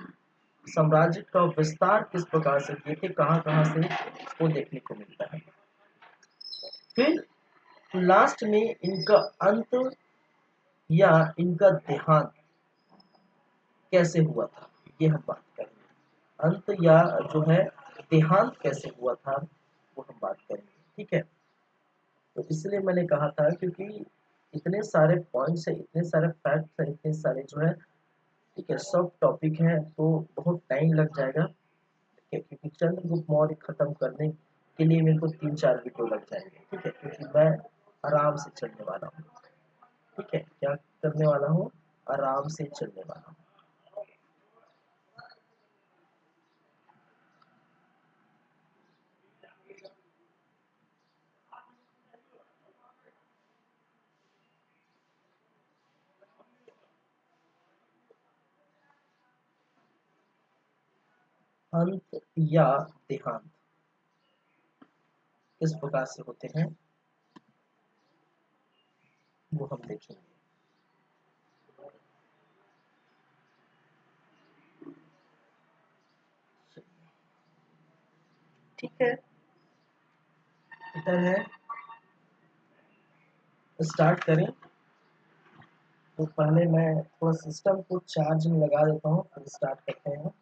साम्राज्य का विस्तार किस प्रकार से किए थे, कहाँ कहाँ से, वो देखने को मिलता है। फिर लास्ट में इनका अंत या इनका देहांत कैसे हुआ था, ये हम बात करेंगे। अंत या जो है देहांत कैसे हुआ था, वो हम बात करेंगे। ठीक है, तो इसलिए मैंने कहा था, क्योंकि इतने सारे पॉइंट्स है, इतने सारे फैक्ट्स है, इतने सारे जो है, ठीक है, सब टॉपिक है, तो बहुत टाइम लग जाएगा। ठीक है, क्योंकि चंद्रगुप्त मौर्य खत्म करने के लिए मेरे को 3-4 वीडियो लग जाएंगे। ठीक है, क्योंकि मैं आराम से चलने वाला हूँ। ठीक है, क्या करने वाला हूँ, आराम से चलने वाला हूँ। अंत या देहांत किस प्रकार से होते हैं, वो हम देखेंगे। ठीक है, इधर है, स्टार्ट करें। तो पहले मैं थोड़ा सिस्टम को चार्ज में लगा देता हूँ, फिर स्टार्ट करते हैं।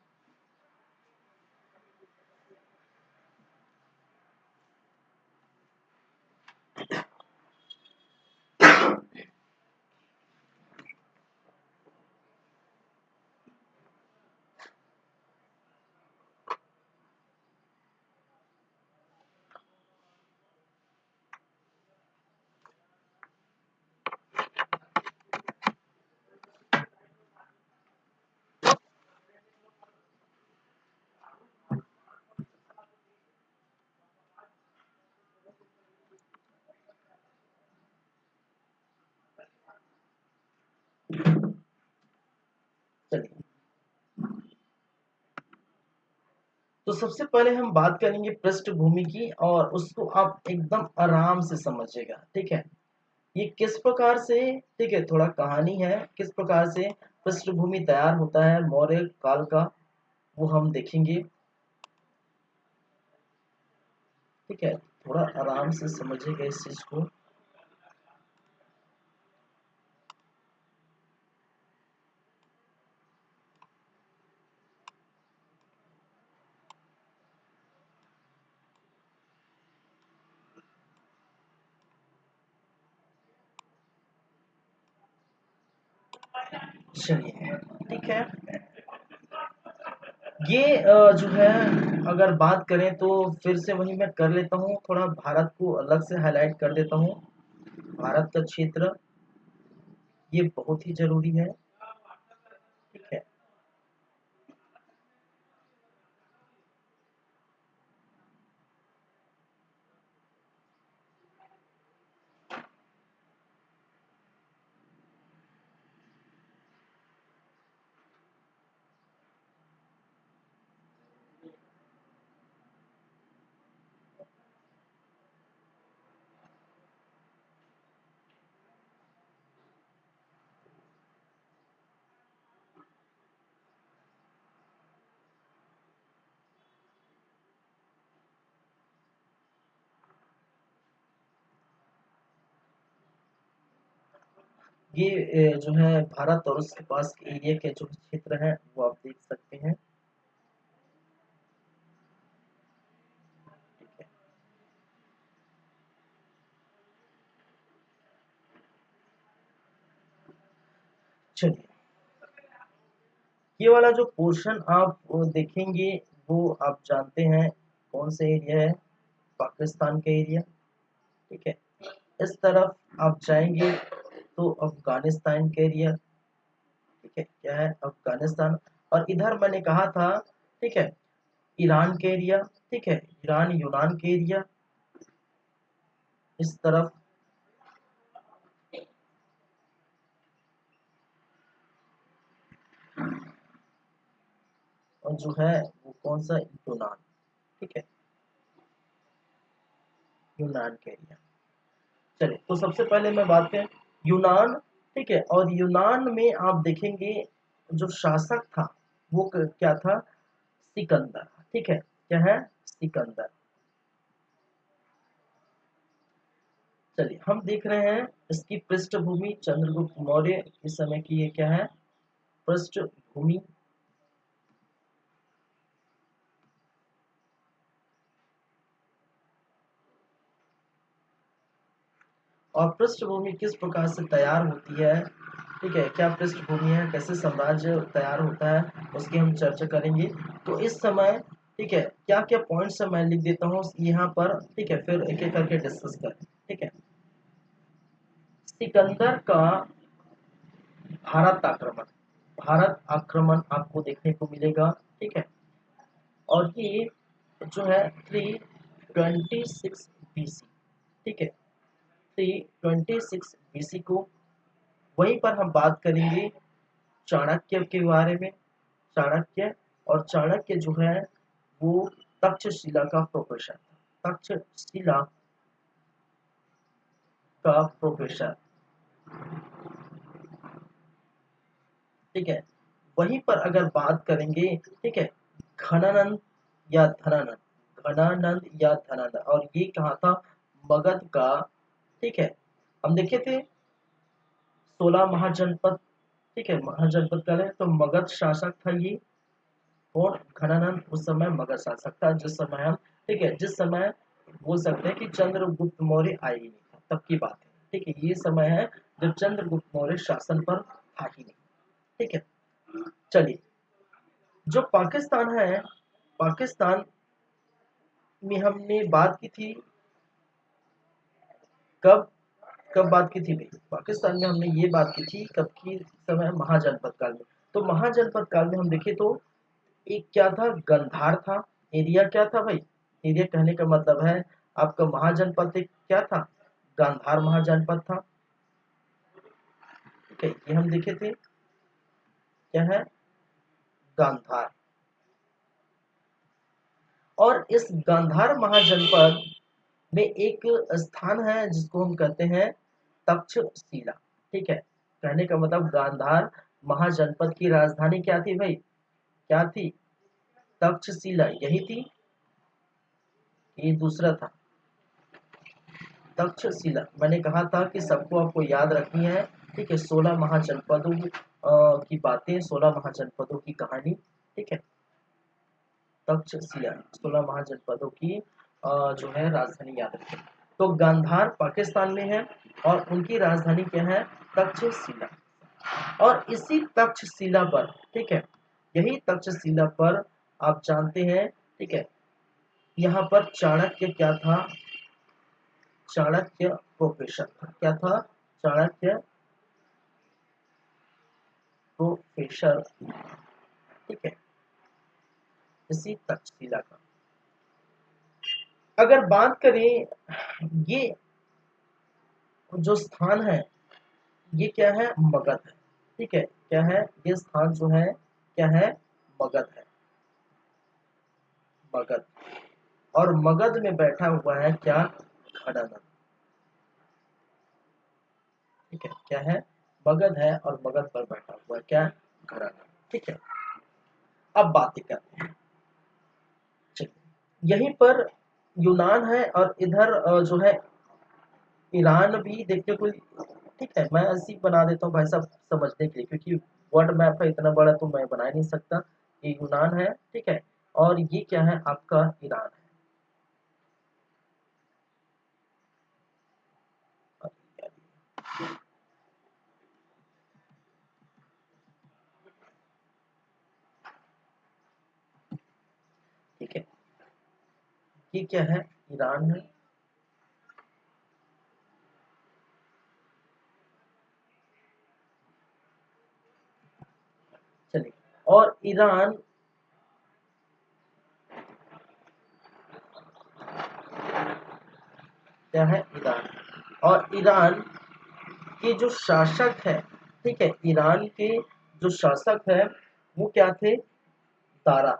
चलिए, तो सबसे पहले हम बात करेंगे पृष्ठभूमि की, और उसको आप एकदम आराम से समझिएगा। ठीक है, ये किस प्रकार से, ठीक है, थोड़ा कहानी है, किस प्रकार से पृष्ठभूमि तैयार होता है मौर्य काल का, वो हम देखेंगे। ठीक है, थोड़ा आराम से समझिएगा इस चीज को। चलिए, ठीक है, ये जो है, अगर बात करें तो फिर से वही मैं कर लेता हूँ, थोड़ा भारत को अलग से हाईलाइट कर देता हूँ। भारत का क्षेत्र ये बहुत ही जरूरी है। ठीक है, ये जो है भारत और उसके पास के एरिया के जो क्षेत्र है, वो आप देख सकते हैं। ठीक है, चलिए, ये वाला जो पोर्शन आप देखेंगे, वो आप जानते हैं कौन से एरिया है, पाकिस्तान के एरिया, ठीक है। इस तरफ आप जाएंगे तो अफगानिस्तान के एरिया, ठीक है, क्या है, अफगानिस्तान। और इधर मैंने कहा था, ठीक है, ईरान के एरिया, ठीक है, ईरान यूनान के एरिया, इस तरफ। और जो है वो कौन सा, यूनान, ठीक है, यूनान के एरिया। चलिए, तो सबसे पहले मैं बात करें यूनान, ठीक है। और यूनान में आप देखेंगे जो शासक था वो क्या था, सिकंदर, ठीक है, क्या है, सिकंदर। चलिए, हम देख रहे हैं इसकी पृष्ठभूमि, चंद्रगुप्त मौर्य इस समय की ये क्या है, पृष्ठभूमि। और पृष्ठभूमि किस प्रकार से तैयार होती है, ठीक है, क्या पृष्ठभूमि है, कैसे साम्राज्य तैयार होता है, उसकी हम चर्चा करेंगे। तो इस समय, ठीक है, क्या क्या पॉइंट्स है मैं लिख देता हूँ यहाँ पर, ठीक है, फिर एक एक करके डिस्कस करें, ठीक है। सिकंदर का भारत आक्रमण, भारत आक्रमण आपको देखने को मिलेगा, ठीक है। और ये जो है 326 BC, ठीक है, 326 BC को। वहीं पर हम बात करेंगे चाणक्य के बारे में, चाणक्य। और चाणक्य जो है वो तक्षशिला का प्रोफेसर था, तक्षशिला का प्रोफेसर, ठीक है। वहीं पर अगर बात करेंगे, ठीक है, घनानंद या धनानंद, घनानंद या धनानंद, और ये कहा था, मगध का, ठीक है। हम देखे थे 16 महाजनपद, ठीक है, महाजनपद का है, तो मगध शासक था ये। और घनानंद उस समय मगध शासक था, जिस समय हम, ठीक है, जिस समय बोल सकते हैं कि चंद्रगुप्त मौर्य आए ही नहीं था, तब की बात है, ठीक है। ये समय है जब चंद्रगुप्त मौर्य शासन पर था ही नहीं, ठीक है। चलिए, जो पाकिस्तान है, पाकिस्तान में हमने बात की थी, कब कब बात की थी भाई, पाकिस्तान में हमने ये बात की थी कब की समय, महाजनपद काल में। तो महाजनपद काल में हम देखे तो एक क्या था, गंधार था, एरिया क्या था भाई, एरिया कहने का मतलब है आपका महाजनपद एक क्या था, गांधार महाजनपद था, ठीक है, ये हम देखे थे, क्या है, गांधार। और इस गांधार महाजनपद में एक स्थान है जिसको हम कहते हैं तक्षशिला, ठीक है। कहने का मतलब गांधार महाजनपद की राजधानी क्या थी भाई, क्या थी, तक्षशिला, यही थी, ये दूसरा था, तक्षशिला। मैंने कहा था कि सबको आपको याद रखनी है, ठीक है, 16 महाजनपदों की बातें, 16 महाजनपदों की कहानी, ठीक है, तक्षशिला, 16 महाजनपदों की जो है राजधानी याद रखें। तो गांधार पाकिस्तान में है और उनकी राजधानी क्या है, तक्षशिला। और इसी तक्षशिला पर, ठीक है, यही तक्षशिला पर आप जानते हैं, ठीक है, यहाँ पर चाणक्य क्या था, चाणक्य प्रोफेसर था, क्या था, चाणक्य प्रोफेसर, ठीक है, इसी तक्षशिला का। अगर बात करें, ये जो स्थान है ये क्या है, मगध है, ठीक है, क्या है, ये स्थान जो है क्या है, मगध है, मगध। और मगध में बैठा हुआ है क्या, घनानंद, ठीक है, क्या है, मगध है और मगध पर बैठा हुआ है क्या, घनानंद, ठीक है। अब बातें करते हैं, चलिए, यहीं पर यूनान है और इधर जो है ईरान भी देखने को, ठीक है। मैं ऐसे ही बना देता हूँ भाई साहब समझने के लिए, क्योंकि वर्ल्ड मैप है इतना बड़ा तो मैं बना ही नहीं सकता। ये यूनान है, ठीक है, और ये क्या है आपका, ईरान है। ये क्या है? ईरान है। चलिए, और ईरान क्या है? ईरान। और ईरान के जो शासक है, ठीक है, ईरान के जो शासक है वो क्या थे? दारा,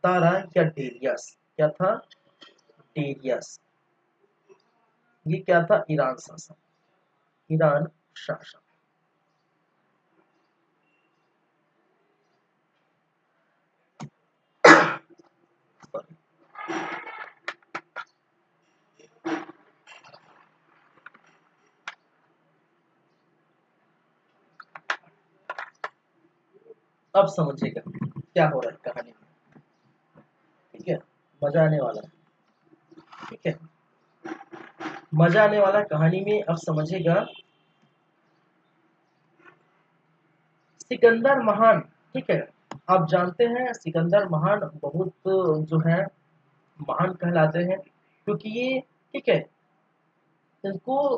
दारा या डेरियस। क्या था? डेरियस। ये क्या था? ईरान शासक, ईरान शासक। अब समझिएगा क्या हो रहा है कहानी में, ठीक है, मजा आने वाला है, ठीक है, मजा आने वाला है कहानी में। अब समझिएगा, सिकंदर महान, ठीक है, आप जानते हैं सिकंदर महान बहुत जो है महान कहलाते हैं, क्योंकि ये, ठीक है, इनको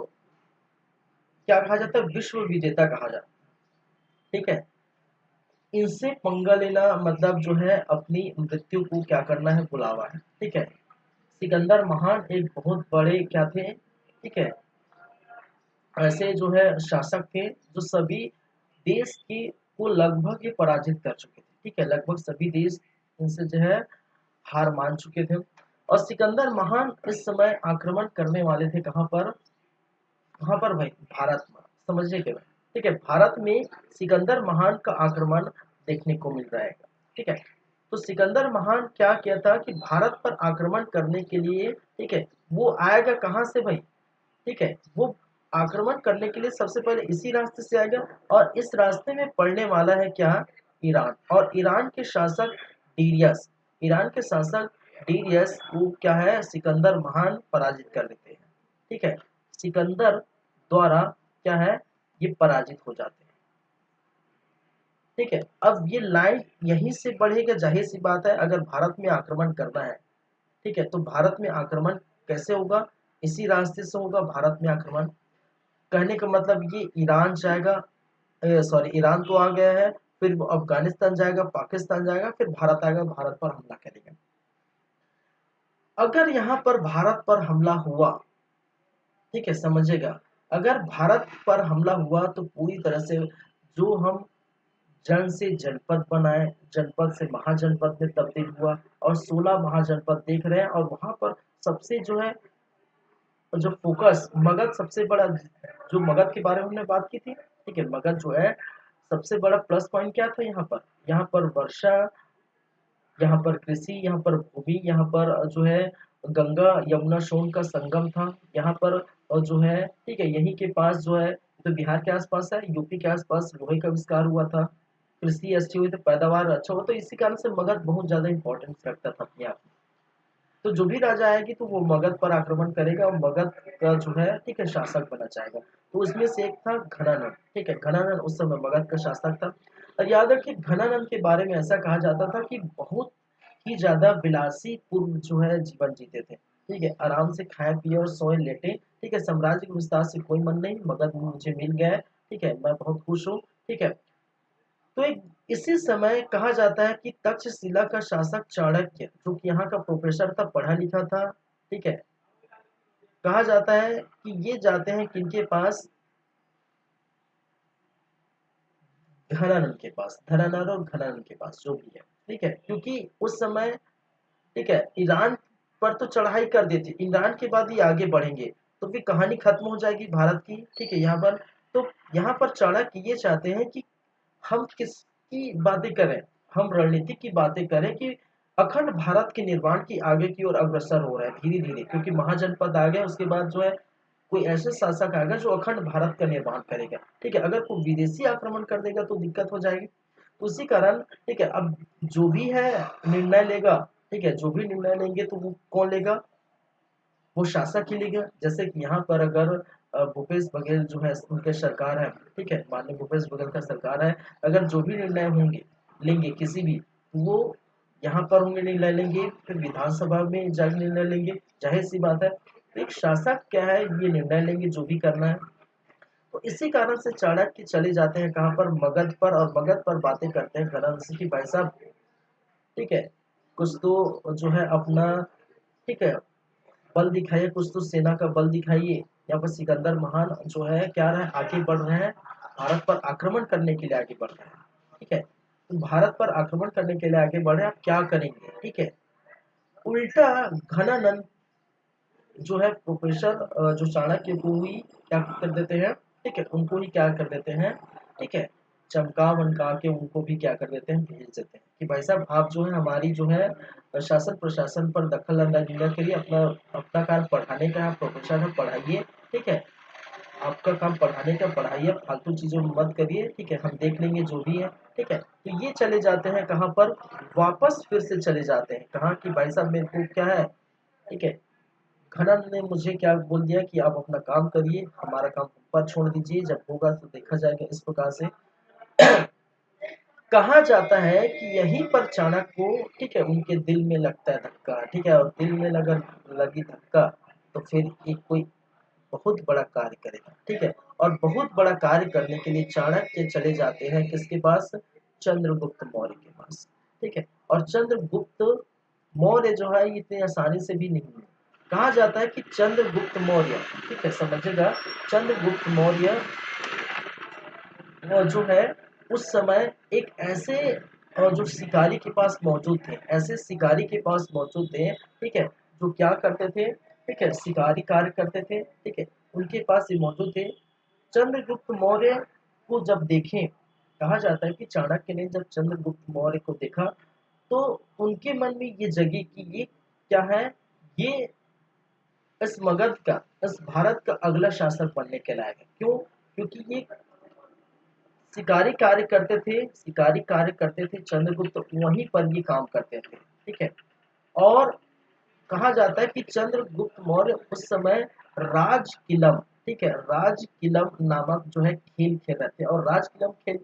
क्या कहा जाता है? विश्व विजेता कहा जाता है, ठीक है। इनसे पंगा लेना मतलब जो है अपनी मृत्यु को क्या करना है? बुलावा है, ठीक है। सिकंदर महान एक बहुत बड़े क्या थे? ठीक है, ऐसे जो है शासक थे जो सभी देश की को लगभग ये पराजित कर चुके थे, ठीक है, लगभग सभी देश इनसे जो है हार मान चुके थे। और सिकंदर महान इस समय आक्रमण करने वाले थे कहाँ पर? कहाँ पर भाई? भारत में। समझिए क्या भाई, ठीक है, भारत में सिकंदर महान का आक्रमण देखने को मिल जाएगा, ठीक है। तो सिकंदर महान क्या किया था कि भारत पर आक्रमण करने के लिए, ठीक है, वो आएगा कहाँ से भाई? ठीक है, वो आक्रमण करने के लिए सबसे पहले इसी रास्ते से आएगा, और इस रास्ते में पड़ने वाला है क्या? ईरान। और ईरान के शासक डीरियस, ईरान के शासक डीरियस को क्या है? सिकंदर महान पराजित कर देते हैं, ठीक है, सिकंदर द्वारा क्या है? ये पराजित हो जाते हैं, ठीक है। अब ये लाइन यहीं से बढ़ेगा, जाहिर सी बात है, अगर भारत में आक्रमण करना है, ठीक है, तो भारत में आक्रमण कैसे होगा? इसी रास्ते से होगा भारत में आक्रमण। कहने का मतलब ये ईरान जाएगा, सॉरी, ईरान तो आ गया है, फिर वो अफगानिस्तान जाएगा, पाकिस्तान जाएगा, फिर भारत आएगा, भारत पर हमला करेगा। अगर यहाँ पर भारत पर हमला हुआ, ठीक है, समझेगा, अगर भारत पर हमला हुआ तो पूरी तरह से जो हम जन से जनपद बनाए, जनपद से महाजनपद में तब्दील हुआ, और 16 महाजनपद देख रहे हैं, और वहां पर सबसे जो है जो फोकस मगध, सबसे बड़ा जो मगध के बारे में हमने बात की थी, ठीक है, मगध जो है सबसे बड़ा प्लस पॉइंट क्या था? यहाँ पर वर्षा, यहाँ पर कृषि, यहाँ पर भूमि, यहाँ पर जो है गंगा यमुना सोन का संगम था यहाँ पर, और जो है, ठीक है, यहीं के पास जो है, तो बिहार के आसपास है, यूपी के आसपास लोहे का आविष्कार हुआ था, कृषि अच्छी हुई, तो पैदावार अच्छा हुआ, तो इसी कारण से मगध बहुत ज्यादा इंपॉर्टेंस रखता था अपने आप में। तो जो भी राजा आएगी तो वो मगध पर आक्रमण करेगा, और मगध का जो है, ठीक है, शासक बना जाएगा। तो उसमें से एक था घनानंद, ठीक है, घनानंद उस समय मगध का शासक था। और याद रखिए, घनानंद के बारे में ऐसा कहा जाता था कि बहुत ही ज्यादा विलासी पूर्व जो है जीवन जीते थे, ठीक है, आराम से खाए पिए और सोए लेटे, ठीक है, साम्राज्य के विस्तार से कोई मन नहीं, मगध मुझे मिल गया है, ठीक है, मैं बहुत खुश हूँ, ठीक है। तो एक इसी समय कहा जाता है कि तक्षशिला का शासक चाणक्य, जो कि यहाँ का प्रोफेसर था, पढ़ा लिखा था, ठीक है, कहा जाता है कि ये जाते हैं किनके पास? धनानंद के पास, धनानंद और घनानंद के पास, जो भी है, ठीक है, क्योंकि उस समय, ठीक है, ईरान पर तो चढ़ाई कर दी थी, ईरान के बाद ये आगे बढ़ेंगे, तो फिर कहानी खत्म हो जाएगी भारत की, ठीक है, यहाँ पर। तो यहाँ पर चाणक्य ये चाहते हैं कि हम किसकी बातें करें? हम रणनीति की बातें करें कि अखंड भारत के निर्माण की आगे की ओर अग्रसर हो रहा है धीरे धीरे, क्योंकि महाजनपद आ गया, उसके बाद जो है कोई ऐसे शासक आएगा जो अखंड भारत का निर्माण करेगा, ठीक है, अगर कोई विदेशी आक्रमण कर देगा तो दिक्कत हो जाएगी। तो उसी कारण, ठीक है, अब जो भी है निर्णय लेगा, ठीक है, जो भी निर्णय लेंगे तो वो कौन लेगा? वो शासक ही लेगा। जैसे कि यहाँ पर अगर भूपेश बघेल जो है उनके सरकार है, ठीक है, माननीय भूपेश बघेल का सरकार है, अगर जो भी निर्णय होंगे लेंगे किसी भी, वो यहाँ पर होंगे निर्णय लेंगे, फिर विधानसभा में जाकर निर्णय लेंगे, जाहिर सी बात है। एक शासक क्या है, ये निर्णय लेंगे जो भी करना है। तो इसी कारण से चाणक्य चले जाते हैं कहाँ पर, मगध पर, और मगध पर बातें करते हैं गणन से कि भाई साहब, ठीक है, कुछ तो जो है अपना, ठीक है, बल दिखाइए, कुछ तो सेना का बल दिखाइए। यहाँ पर सिकंदर महान जो है क्या रहा है, आगे बढ़ रहे हैं, भारत पर आक्रमण करने के लिए आगे बढ़ रहे हैं, ठीक है। तो भारत पर आक्रमण करने के लिए आगे बढ़े, आप क्या करेंगे, ठीक है। उल्टा घनानंद जो है प्रोफेसर जो चाणक्य को ही क्या कर देते हैं, ठीक है, उनको ही क्या कर देते हैं, ठीक है, चमका वमका के उनको भी क्या कर देते हैं, भेज देते हैं कि भाई साहब आप जो है हमारी जो है शासन प्रशासन पर दखल अंदाजी न करिए, अपना अपना काम पढ़ाने का है, प्रोफेसर है, पढ़ाइए, ठीक है, आपका काम पढ़ाने का, पढ़ाइए, फालतू चीजों में मत करिए, ठीक है, हम देख लेंगे जो भी है, ठीक है। तो ये चले जाते हैं कहाँ पर, वापस फिर से चले जाते हैं कहाँ कि भाई साहब मेरे को क्या है, ठीक है, खनन ने मुझे क्या बोल दिया कि आप अपना काम करिए, हमारा काम ऊपर छोड़ दीजिए, जब होगा तो देखा जाएगा, इस प्रकार से कहा जाता है कि यहीं पर चाणक्य को, ठीक है, उनके दिल में लगता है धक्का, ठीक है, और दिल में लगी धक्का, तो फिर एक कोई बहुत बड़ा कार्य करेगा, ठीक है। और बहुत बड़ा कार्य करने के लिए चाणक्य चले जाते हैं किसके पास, चंद्रगुप्त मौर्य के पास, ठीक है। और चंद्रगुप्त मौर्य जो है इतनी आसानी से भी नहीं है। कहा जाता है कि चंद्रगुप्त मौर्य, ठीक है, समझिएगा, चंद्रगुप्त मौर्य जो है उस समय एक ऐसे जो शिकारी के पास मौजूद थे, ऐसे शिकारी के पास मौजूद थे, ठीक है, जो क्या करते थे, ठीक है, शिकारी कार्य करते थे, ठीक है, उनके पास ये मौजूद थे। चंद्रगुप्त मौर्य को जब देखें, कहा जाता है कि चाणक्य ने जब चंद्रगुप्त मौर्य को देखा तो उनके मन में ये जगी कि ये क्या है, ये इस मगध का, इस भारत का अगला शासक बनने के लायक है। क्यों? क्योंकि ये शिकारी कार्य करते थे, शिकारी कार्य करते थे, चंद्रगुप्त वहीं पर ये काम करते थे, ठीक है। और कहा जाता है कि चंद्रगुप्त मौर्य उस समय राजकिलम, ठीक है, राजकिलम नामक जो है खेल खेल रहे थे। और राजकिलम खेल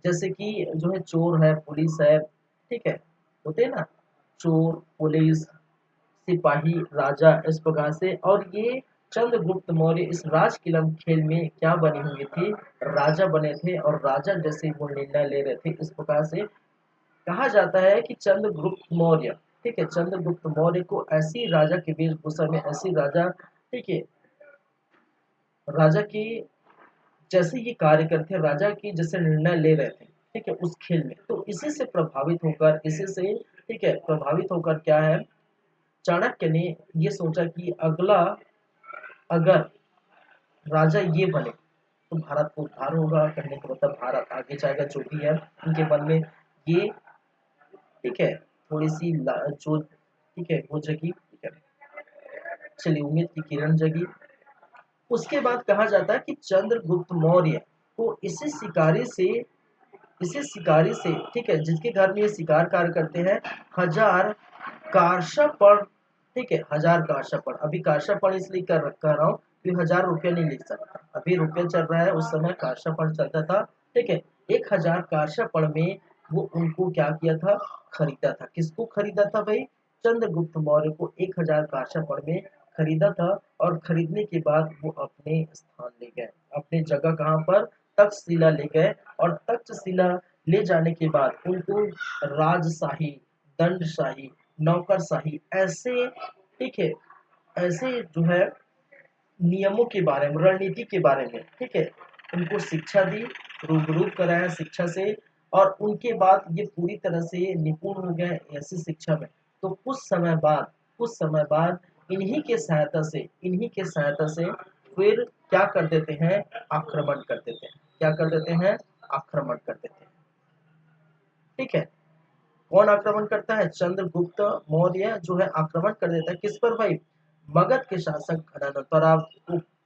जैसे कि जो है चोर है, पुलिस है, ठीक है, होते हैं ना, चोर, पुलिस, सिपाही, राजा, इस प्रकार से। और ये चंद्रगुप्त मौर्य इस राजकिलम खेल में क्या बने हुए थे, राजा बने थे, और राजा जैसे वो निर्णय ले रहे थे, इस प्रकार से कहा जाता है कि चंद्रगुप्त मौर्य, ठीक है, चंद्रगुप्त मौर्य को ऐसी राजा के वेशभूषा में, ऐसी राजा, ठीक है, राजा की जैसे ये कार्य करते राजा की जैसे निर्णय ले रहे थे, ठीक है, उस खेल में, तो इसी से प्रभावित होकर, इसी से, ठीक है, प्रभावित होकर क्या है, चाणक्य ने ये सोचा कि अगला अगर राजा ये बने तो भारत को उद्धार होगा, करने का मतलब भारत आगे जाएगा, जो भी है उनके मन में ये, ठीक है, थोड़ी सी जो, ठीक है, वो जगी, ठीक है, चलिए उम्मीद की किरण जगी। उसके बाद कहा जाता है कि चंद्रगुप्त मौर्य को इसी शिकारी से, ठीक है, जिसके घर में ये शिकार कार्य करते हैं, हजार कार्षपण, ठीक है, हजार कार्षपण, अभी कार्षपण इसलिए कर रहा हूँ कि 1000 रुपया नहीं लिख सकता, अभी रुपया चल रहा है, उस समय कार्षपण चलता था, ठीक है। 1000 कार्षपण में वो उनको क्या किया था, खरीदा था। किसको खरीदा था भाई, चंद्रगुप्त मौर्य को 1000 कार्षपण में खरीदा था। और खरीदने के बाद वो अपने स्थान ले गए, अपने जगह कहाँ पर, तक्षशिला ले गए। और तक्षशिला ले जाने के बाद उनको राजशाही, दंडशाही, नौकरशाही, ऐसे, ठीक है, ऐसे जो है नियमों के बारे में, रणनीति के बारे में, ठीक है, उनको शिक्षा दी, रूबरू कराया शिक्षा से। और उनके बाद ये पूरी तरह से निपुण हो गए ऐसी शिक्षा में। तो कुछ समय बाद इन्हीं के सहायता से फिर क्या कर देते हैं, आक्रमण कर देते हैं, क्या कर देते हैं, आक्रमण कर देते हैं, ठीक है। कौन आक्रमण करता है, चंद्रगुप्त मौर्य जो है आक्रमण कर देता है, किस पर भाई, मगध के शासक घनानंद पर।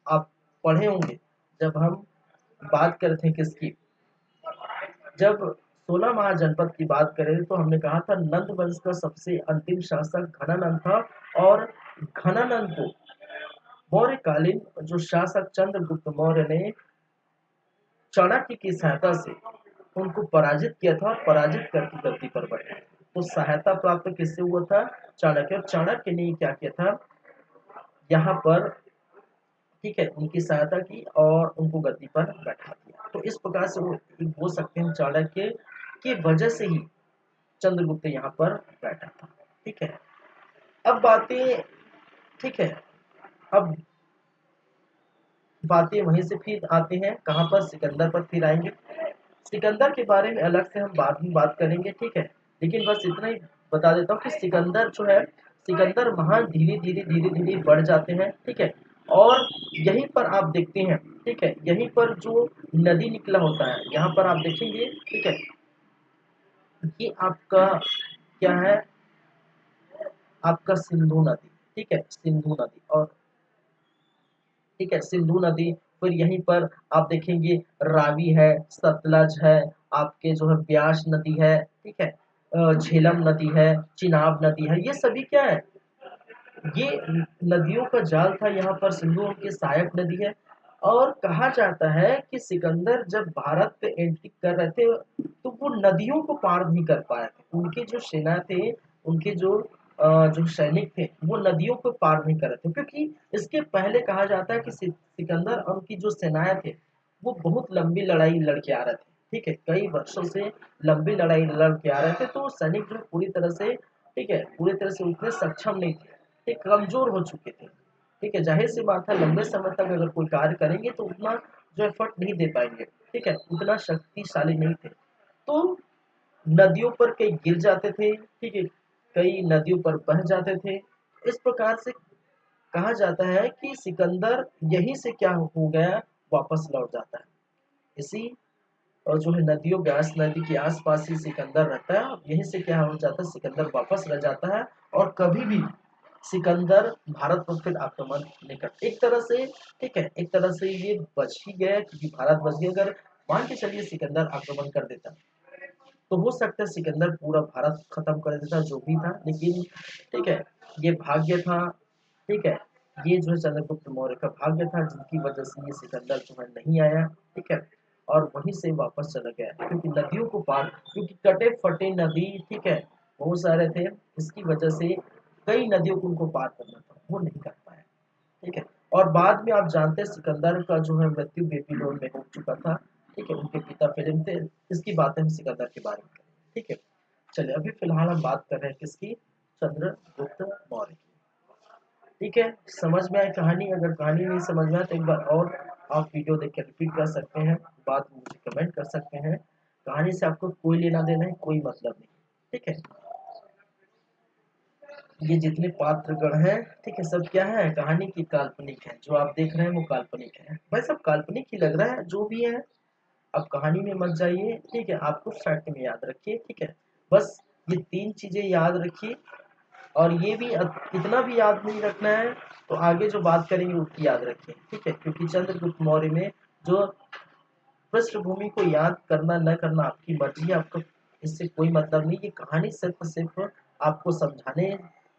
आप पढ़े होंगे, जब हम बात करते थे किसकी, जब 16 महाजनपद की बात करें तो हमने कहा था नंद वंश का सबसे अंतिम शासक घनानंद था। और घनानंद को मौर्यकालीन जो शासक चंद्रगुप्त मौर्य ने चाणक्य की सहायता से उनको पराजित किया था, और पराजित करके गद्दी पर बैठे। तो सहायता प्राप्त किससे हुआ था? चाणक्य। और चाणक्य ने क्या किया था यहाँ पर, ठीक है, उनकी सहायता की और उनको गद्दी पर बैठा दिया। तो इस प्रकार से वो बोल सकते हैं चाणक्य की वजह से ही चंद्रगुप्त यहाँ पर बैठा था। ठीक है, अब बातें, ठीक है, अब बातें वहीं से फिर आते हैं कहाँ पर? सिकंदर पर फिर आएंगे। सिकंदर के बारे में अलग से हम बाद में बात करेंगे, ठीक है, लेकिन बस इतना ही बता देता हूँ कि सिकंदर जो है, सिकंदर महान धीरे धीरे धीरे धीरे बढ़ जाते हैं, ठीक है, और यहीं पर आप देखते हैं, ठीक है, यहीं पर जो नदी निकला होता है, यहाँ पर आप देखेंगे, ठीक है, ये आपका क्या है? आपका सिंधु नदी, ठीक है, सिंधु नदी, और ठीक है, सिंधु नदी, फिर यहीं पर आप देखेंगे रावी है, सतलज है, आपके जो है ब्यास नदी है, ठीक है, झेलम नदी है, चिनाब नदी है, ये सभी क्या है? ये नदियों का जाल था यहाँ पर। सिंधु की सहायक नदी है। और कहा जाता है कि सिकंदर जब भारत पे एंट्री कर रहे थे तो वो नदियों को पार नहीं कर पाए थे। उनके जो सेना थे, उनके जो सैनिक थे, वो नदियों को पार नहीं कर रहे थे, क्योंकि इसके पहले कहा जाता है कि सिकंदर और उनकी जो सेनाएं थे वो बहुत लंबी लड़ाई लड़के आ रहे थे, ठीक है, कई वर्षों से लंबी लड़ाई लड़के आ रहे थे। तो सैनिक जो पूरी तरह से, ठीक है, पूरी तरह से उतने सक्षम नहीं थे, ठीक, कमजोर हो चुके थे। ठीक है, जाहिर सी बात है, लंबे समय तक अगर कोई कार्य करेंगे तो उतना जो एफर्ट नहीं दे पाएंगे, ठीक है, उतना शक्तिशाली नहीं थे। तो नदियों पर कई गिर जाते थे, ठीक है, कई नदियों पर बह जाते थे। इस प्रकार से कहा जाता है कि सिकंदर यहीं से क्या हो गया, वापस लौट जाता है। इसी और जो है नदियों, ब्यास नदी के आसपास ही सिकंदर रहता है, और यहीं से क्या हो जाता है, सिकंदर वापस रह जाता है। और कभी भी सिकंदर भारत पर फिर आक्रमण नहीं करता एक तरह से, ठीक है, एक तरह से ये बच ही गया, क्योंकि भारत बच गया। अगर मान के चलिए सिकंदर आक्रमण कर देता तो हो सकता है सिकंदर पूरा भारत खत्म कर देता, जो भी था, लेकिन ठीक है, ये भाग्य था, ठीक है, ये जो है चंद्रगुप्त मौर्य का भाग्य था, जिनकी वजह से ये सिकंदर जो है नहीं आया, ठीक है, और वहीं से वापस चला गया, क्योंकि नदियों को पार, क्योंकि कटे फटे नदी, ठीक है, बहुत सारे थे, इसकी वजह से कई नदियों को उनको पार करना था, वो नहीं कर पाया, ठीक है। और बाद में आप जानते हैं सिकंदर का जो है मृत्यु बेबीलोन में हो चुका था, ठीक है, उनके पिता फिलिप थे। इसकी बातें हम सिकंदर के बारे में करेंगे, ठीक है। चलिए, अभी फिलहाल हम बात कर रहे हैं किसकी? चंद्रगुप्त मौर्य की। ठीक है, समझ में आई कहानी? अगर कहानी नहीं समझ में आए तो एक बार और आप वीडियो देख के रिपीट कर सकते हैं, बात मुझे कमेंट कर सकते हैं। कहानी से आपको कोई लेना देना है, कोई मतलब नहीं, ठीक है। ये जितने पात्रगण हैं, ठीक है, सब क्या है? कहानी की काल्पनिक है। जो आप देख रहे हैं वो काल्पनिक है भाई, सब काल्पनिक ही लग रहा है जो भी है। अब कहानी में मत जाइए, ठीक है, आपको फैक्ट में याद रखिए, ठीक है, बस ये 3 चीजें याद रखिए। और ये भी इतना भी याद नहीं रखना है, तो आगे जो बात करेंगे उसकी याद रखिए, ठीक है, क्योंकि चंद्रगुप्त मौर्य में जो पृष्ठभूमि को याद करना न करना आपकी मर्जी है, आपको इससे कोई मतलब नहीं। ये कहानी सिर्फ सिर्फ आपको समझाने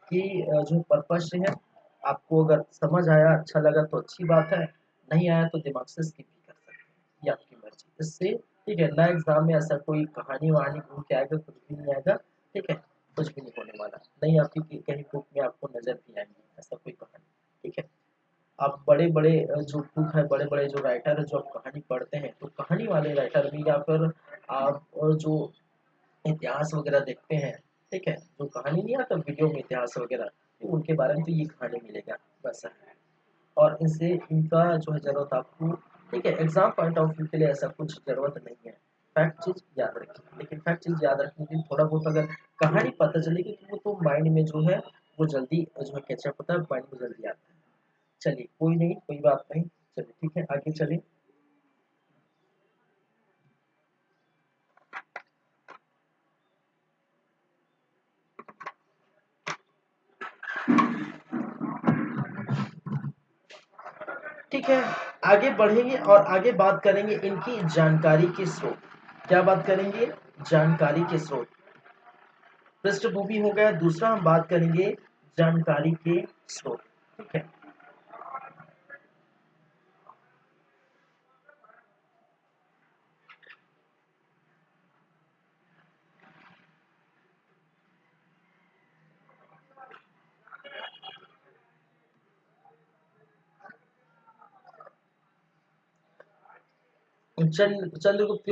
की जो पर्पस से है। आपको अगर समझ आया, अच्छा लगा तो अच्छी बात है, नहीं आया तो दिमाग से स्किप भी कर सकते हैं, ये आपकी मर्जी। इससे ठीक है ना, एग्जाम में ऐसा कोई कहानी वहानी घूम के आएगा, कुछ भी नहीं आएगा, ठीक है, कुछ भी नहीं होने वाला, नहीं आपकी कहीं बुक में आपको नजर भी आएंगी ऐसा कोई कहानी, ठीक है। आप बड़े-बड़े जो बुक है, बड़े-बड़े जो राइटर है, जो आप कहानी पढ़ते हैं, तो कहानी वाले राइटर भी, या फिर आप जो इतिहास वगैरह देखते हैं, ठीक है, जो कहानी नहीं आता वीडियो में इतिहास वगैरह, तो उनके बारे में तो ये कहानी मिलेगा, वैसा है। और इससे इनका जो है ज़रूरत आपको, ठीक है, एग्ज़ाम पॉइंट ऑफ व्यू के लिए ऐसा कुछ ज़रूरत नहीं है। फैक्ट चीज़ याद रखिए, लेकिन फैक्ट चीज़ याद रखने के लिए थोड़ा बहुत अगर कहानी पता चलेगी तो वो तो माइंड में जो है वो जल्दी जो है कैचअप होता है, माइंड में जल्दी आता है। चलिए, कोई नहीं, कोई बात नहीं। चलिए, ठीक है, आगे चलिए। ठीक है, आगे बढ़ेंगे और आगे बात करेंगे इनकी जानकारी के स्रोत। क्या बात करेंगे? जानकारी के स्रोत। पृष्ठभूमि हो गया, दूसरा हम बात करेंगे जानकारी के स्रोत, ठीक है। चंद्रगुप्त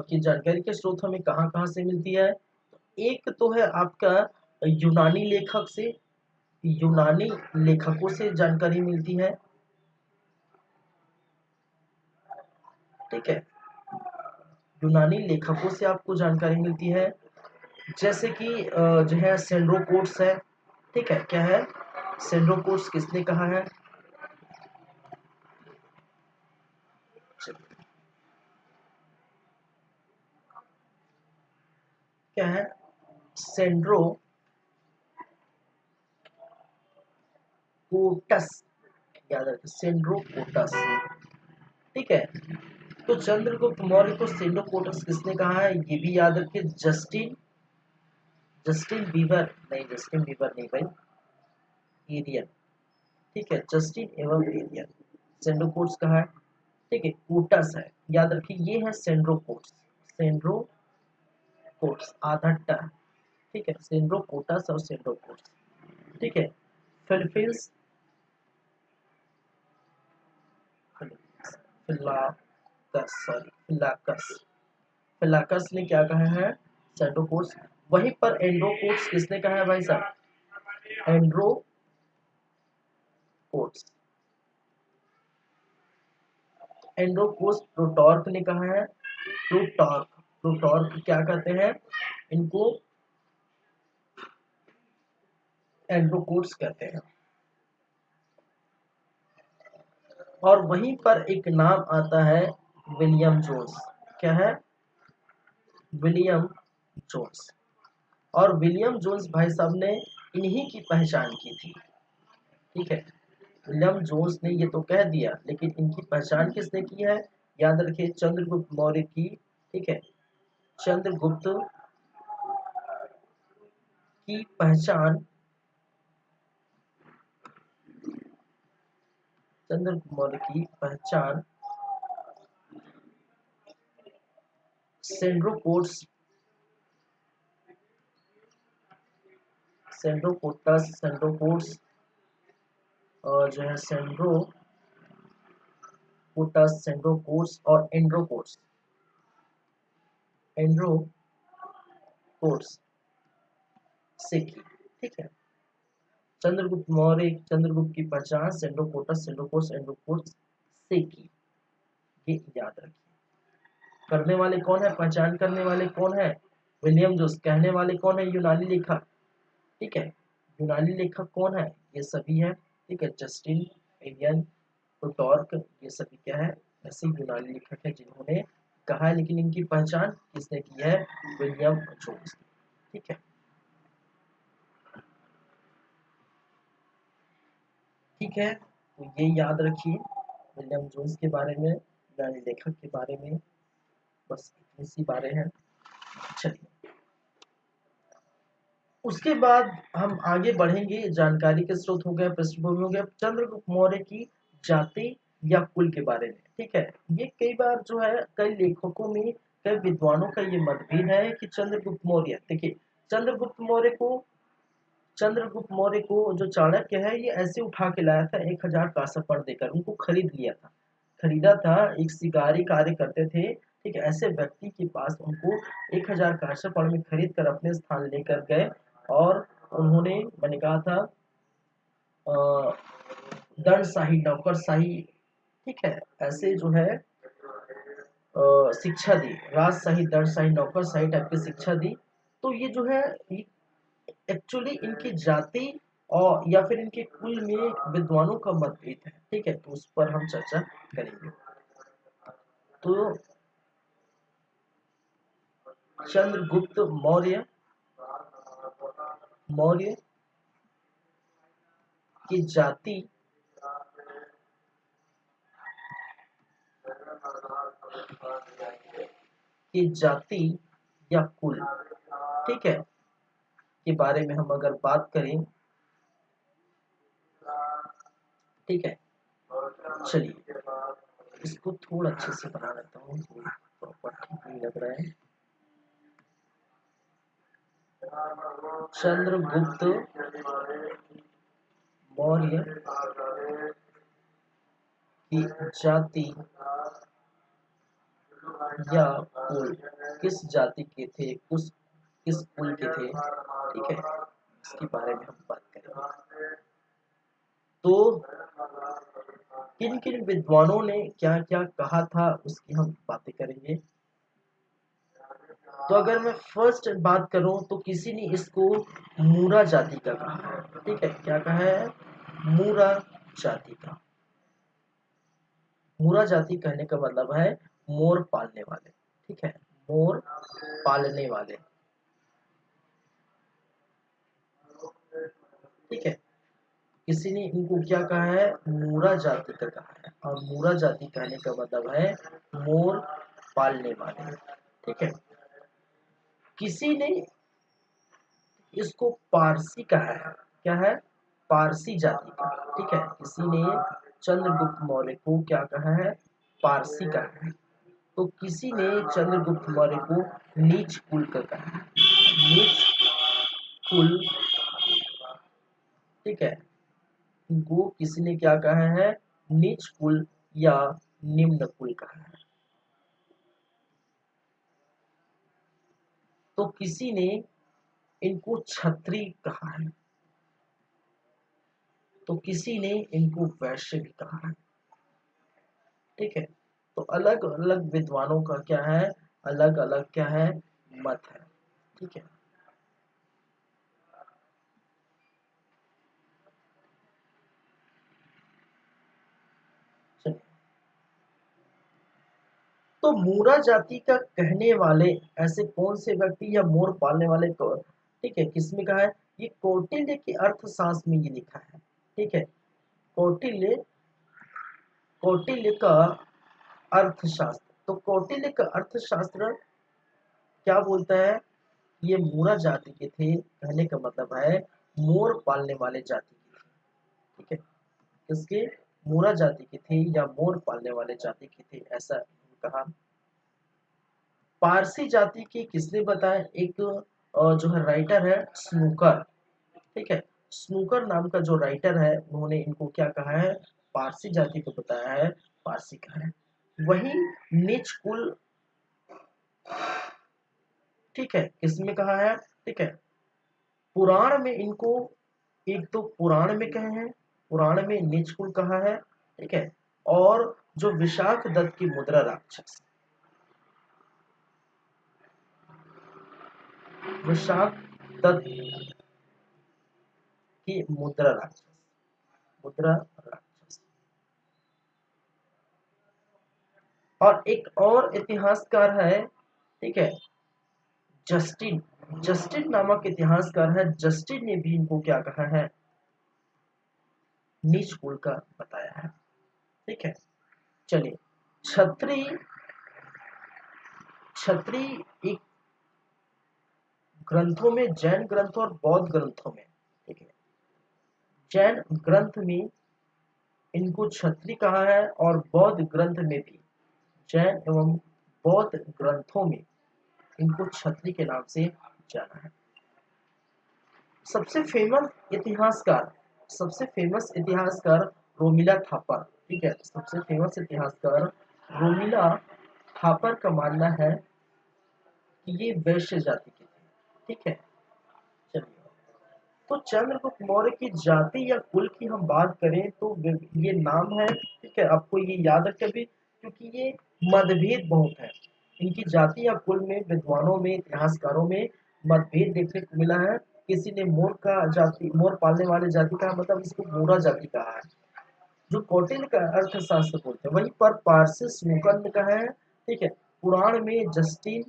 की जानकारी के स्रोत हमें कहाँ कहाँ से मिलती है? एक तो है आपका यूनानी लेखक से, यूनानी लेखकों से जानकारी मिलती है। ठीक है, यूनानी लेखकों से आपको जानकारी मिलती है, जैसे कि जो है सेंड्रोकोट्स है। ठीक है, क्या है सेंड्रोकोट्स, किसने कहा है? क्या है सेंड्रोकोटस, याद रखें सेंड्रोकोटस। ठीक है, तो चंद्रगुप्त मौर्य को सेंड्रोकोटस किसने कहा है, ये भी याद रखिए। जस्टिन जस्टिन बीबर नहीं, जस्टिन बीबर नहीं भाई, एरियन। ठीक है, जस्टिन एवं एरियन। सेंड्रोकोट्स कहा है। ठीक है, कोटस है, याद रखिए ये है सेंड्रोकोट्स। सेंड्रोकोट्स आधा ट। ठीक है, सेंड्रोकोटस और सेंड्रोकोट्स। ठीक है, फिलिपींस फिलाकस, सॉरी फिलाकस, फिलाकस ने क्या कहा है? सेंड्रोकोट्स। वहीं पर एंड्रोकोट्स किसने कहा है भाई साहब? एंड्रोकोट्स। एंड्रोकोट्स प्लूटार्क ने कहा है। प्लूटार्क, प्लूटार्क क्या कहते हैं इनको? एंड्रोकोट्स कहते हैं। और वहीं पर एक नाम आता है विलियम जोन्स। क्या है? William Jones. और विलियम जोन्स भाई साहब ने इन्हीं की पहचान की थी। ठीक है, विलियम जोन्स ने ये तो कह दिया, लेकिन इनकी पहचान किसने की है? याद रखिए चंद्रगुप्त मौर्य की। ठीक है, चंद्रगुप्त की पहचान, चंद्रगुप्त मौर्य की पहचान सेंड्रोकोट्स, सेंड्रोकोटस, सेंड्रोकोट्स और जो है सेंड्रोकोटस, सेंड्रोकोट्स और एंड्रोकोट्स, एंड्रोकोट्स से की। ठीक है, चंद्रगुप्त मौर्य, चंद्रगुप्त की पहचान सेंड्रोकोटस, सेंड्रोकोट्स, एंड्रोकोट्स से की। ये याद रखिए। करने वाले कौन है, पहचान करने वाले कौन है? William Jones. कहने वाले कौन है? यूनानी लेखक। ठीक है, यूनानी लेखक कौन है? ये सभी है। ठीक है, जस्टिन, एलियन, प्लूटार्क, ये सभी क्या है? ऐसे यूनानी लेखक है जिन्होंने कहा है, लेकिन इनकी पहचान किसने की है? William Jones. ठीक है, ठीक है, तो ये याद रखिए विलियम जोन्स के बारे में, यूनानी लेखक के बारे में। बस इतनी सी बातें हैं। चलिए, उसके बाद हम आगे बढ़ेंगे। जानकारी के स्रोत हो गए, पृष्ठभूमि हो गया, चंद्रगुप्त मौर्य की जाति या कुल के बारे में। ठीक है, ये कई बार जो है कई लेखकों में, कई विद्वानों का ये मतभेद है कि चंद्रगुप्त मौर्य, देखिए चंद्रगुप्त मौर्य को, चंद्रगुप्त मौर्य को जो चाणक्य है ये ऐसे उठा के लाया था 1000 कांस्य देकर, उनको खरीद लिया था, खरीदा था। एक शिकारी कार्य करते थे, ठीक है, ऐसे व्यक्ति के पास उनको 1000 कांस्य में खरीद कर अपने स्थान लेकर गए। और उन्होंने, मैंने कहा था दंडशाही, नौकरशाही, ठीक है, ऐसे जो है शिक्षा दी, राजशाही, दंडशाही, नौकरशाही टाइप की शिक्षा दी। तो ये जो है एक्चुअली इनकी जाति और या फिर इनके कुल में विद्वानों का मतभेद है। ठीक है, तो उस पर हम चर्चा करेंगे। तो चंद्रगुप्त मौर्य, मौर्य की जाति, की जाति या कुल, ठीक है, के बारे में हम अगर बात करें। ठीक है, चलिए इसको थोड़ा अच्छे से बना लेता हूँ, प्रॉपर ठीक नहीं लग रहा है। चंद्रगुप्त मौर्य की जाति या कुल किस जाति के थे, किस कुल के थे, ठीक है, इसके बारे में हम बात करेंगे। तो किन किन विद्वानों ने क्या क्या कहा था उसकी हम बातें करेंगे। तो अगर मैं फर्स्ट बात करूं तो किसी ने इसको मूरा जाति का कहा है, ठीक है, क्या कहा है, मूरा जाति का। मूरा जाति कहने का मतलब है मोर पालने वाले, ठीक है, मोर पालने वाले, ठीक है। किसी ने इनको क्या कहा है, मूरा जाति का कहा है, और मूरा जाति कहने का मतलब है मोर पालने वाले, ठीक है। किसी ने इसको पारसी कहा है, क्या है, पारसी जाति का, ठीक है। किसी ने चंद्रगुप्त मौर्य को क्या कहा है, पारसी कहा है। तो किसी ने चंद्रगुप्त मौर्य को नीच कुल का कहा है, नीच कुल, ठीक है। इनको किसी ने क्या कहा है, नीच कुल या निम्न कुल कहा है। तो किसी ने इनको क्षत्रिय कहा है, तो किसी ने इनको वैश्य भी कहा है, ठीक है। तो अलग अलग विद्वानों का क्या है, अलग अलग क्या है, मत है, ठीक है। चलिए, तो मूरा जाति का कहने वाले ऐसे कौन से व्यक्ति या मोर पालने वाले को, ठीक है, किसमें कहा है, ये कौटिल्य के अर्थशास्त्र में ये लिखा है, ठीक है। कौटिल्य, कौटिल्य का अर्थशास्त्र, तो कौटिल्य का अर्थशास्त्र क्या बोलता है, ये मूरा जाति के थे, कहने का मतलब है मोर पालने वाले जाति के थे, ठीक है। किसके, मूरा जाति के थे या मोर पालने वाले जाति के थे, ऐसा कहा। पारसी जाति की किसने बताया, एक जो है राइटर है स्नूकर, ठीक है। स्नूकर नाम का जो राइटर है उन्होंने इनको क्या कहा है, पारसी जाति को बताया है, पारसी कहा है। वही नीच कुल, ठीक है, किसमें कहा है, ठीक है। पुराण में इनको, एक तो पुराण में कहे हैं, पुराण में नीच कुल कहा है, ठीक है। और जो विशाख दत्त की मुद्रा राक्षस, विशाख दत्त की मुद्रा राक्षस, मुद्रा राक्षस। और एक और इतिहासकार है, ठीक है, जस्टिन, जस्टिन नामक इतिहासकार है, जस्टिन ने भी इनको क्या कहा है, नीच कुल का बताया है, ठीक है। चलिए, छत्री, छत्री एक ग्रंथों में, जैन ग्रंथों और बौद्ध ग्रंथों में, ठीक है, जैन ग्रंथ में इनको छत्री कहा है और बौद्ध ग्रंथ में भी, जैन एवं बौद्ध ग्रंथों में इनको छत्री के नाम से जाना है। सबसे फेमस इतिहासकार, सबसे फेमस इतिहासकार रोमिला थापर, ठीक है, सबसे फेमस इतिहासकार रोमिला थापर का मानना है कि ये वैश्य जाति के थे, ठीक है। चलिए, तो चंद्रगुप्त मौर्य की जाति या कुल की हम बात करें तो ये नाम है, ठीक है, आपको ये याद रखें भी, क्योंकि ये मतभेद बहुत है इनकी जाति या कुल में, विद्वानों में, इतिहासकारों में मतभेद देखने को मिला है। किसी ने मोर का जाति, मोर पालने वाले जाति का मतलब इसको मोरा जाति कहा है, जो कौटिल्य का अर्थशास्त्र बोलते हैं। वहीं पर पारसी स्नूकर ने कहा है, ठीक है। पुराण में जस्टिन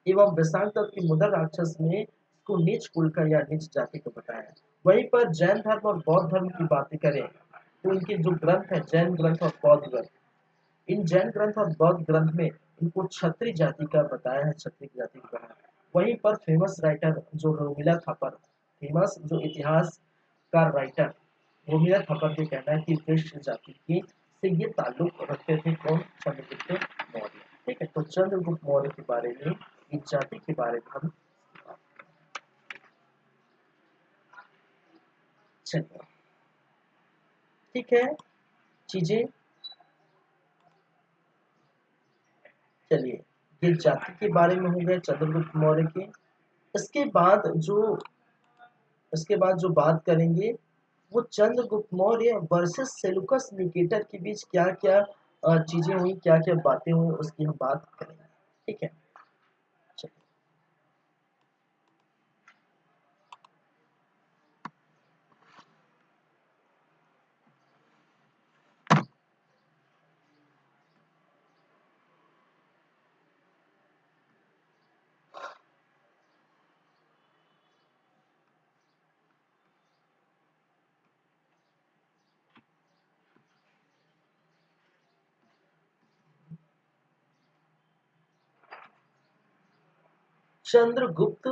एवं वृषांक की मुद्रा राक्षस में इसको नीच कुल का या नीच जाति को बताया है। वहीं पर जैन धर्म और बौद्ध धर्म की बातें करें तो इनके जो ग्रंथ है, जैन ग्रंथ और बौद्ध ग्रंथ, इन जैन ग्रंथ और बौद्ध ग्रंथ में इनको क्षत्रिय जाति का बताया है, क्षत्रिय जाति का कहा है। वहीं पर फेमस राइटर जो रोमिला थापर, फेमस जो इतिहासकार राइटर रोमिला थापर का कहना है कि वैश्य जाति की से ये ताल्लुक रखते थे कौन, चंद्रगुप्त मौर्य, ठीक है। तो चंद्रगुप्त मौर्य के बारे में, इस जाति के बारे में हम, चलिए, ठीक है, चीजें, चलिए, ये जाति के बारे में हो गया चंद्रगुप्त मौर्य के। इसके बाद जो बात करेंगे वो Chandragupta Maurya versus Seleucus Nicator के बीच क्या क्या चीजें हुई, क्या क्या बातें हुई, उसकी हम बात करेंगे। ठीक है, चलिए। Chandragupta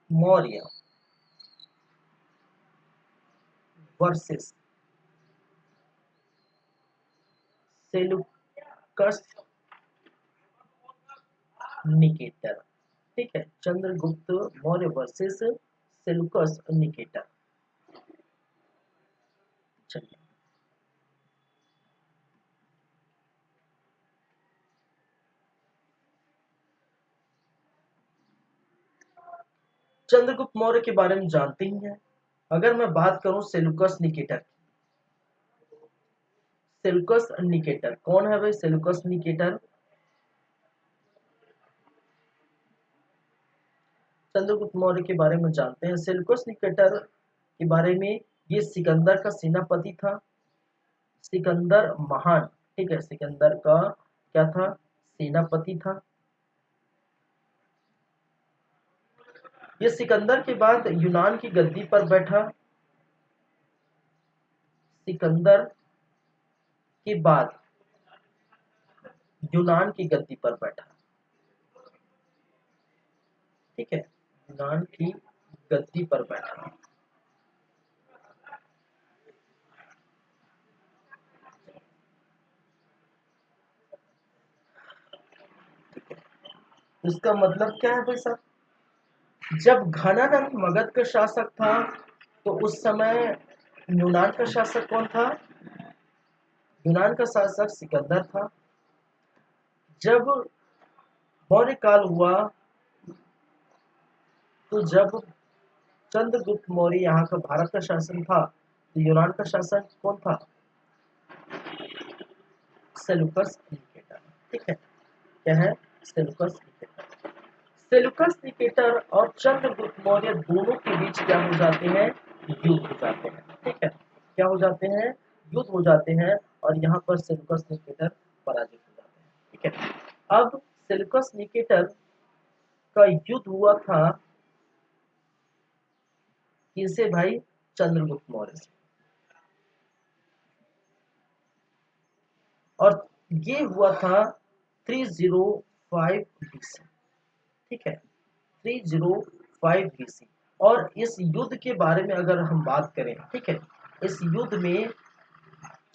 Maurya versus Seleucus Nicator. ठीक है, Chandragupta Maurya versus Seleucus Nicator. चलिए, चंद्रगुप्त मौर्य के बारे में जानते ही हैं। अगर मैं बात करूं सेलुकस निकेटर की, सेलुकस निकेटर कौन है भाई? सेलुकस निकेटर चंद्रगुप्त मौर्य के बारे में जानते हैं। सेलुकस निकेटर के बारे में, ये सिकंदर का सेनापति था, सिकंदर महान। ठीक है, सिकंदर का क्या था? सेनापति था। ये सिकंदर के बाद यूनान की गद्दी पर बैठा। सिकंदर के बाद यूनान की गद्दी पर बैठा। ठीक है, यूनान की गद्दी पर बैठा। इसका मतलब क्या है भाई साहब? जब घनानंद मगध का शासक था तो उस समय यूनान का शासक कौन था? यूनान का शासक सिकंदर था। जब मौर्य काल हुआ तो जब चंद्रगुप्त मौर्य यहाँ का भारत का शासन था तो यूनान का शासक कौन था? Seleucus Nicator. ठीक है, क्या है? Seleucus Nicator. सेलुकस निकेटर और चंद्रगुप्त मौर्य दोनों के बीच क्या हो जाते हैं? युद्ध हो जाते हैं। ठीक है, क्या हो जाते हैं? युद्ध हो जाते हैं, और यहाँ पर सेलुकस निकेटर पराजित हो जाते हैं। ठीक है, अब सेलुकस निकेटर का युद्ध हुआ था किनसे भाई? चंद्रगुप्त मौर्य से। और ये हुआ था 305 BC। ठीक है, 305 BC। और इस युद्ध के बारे में अगर हम बात करें, ठीक है, इस युद्ध में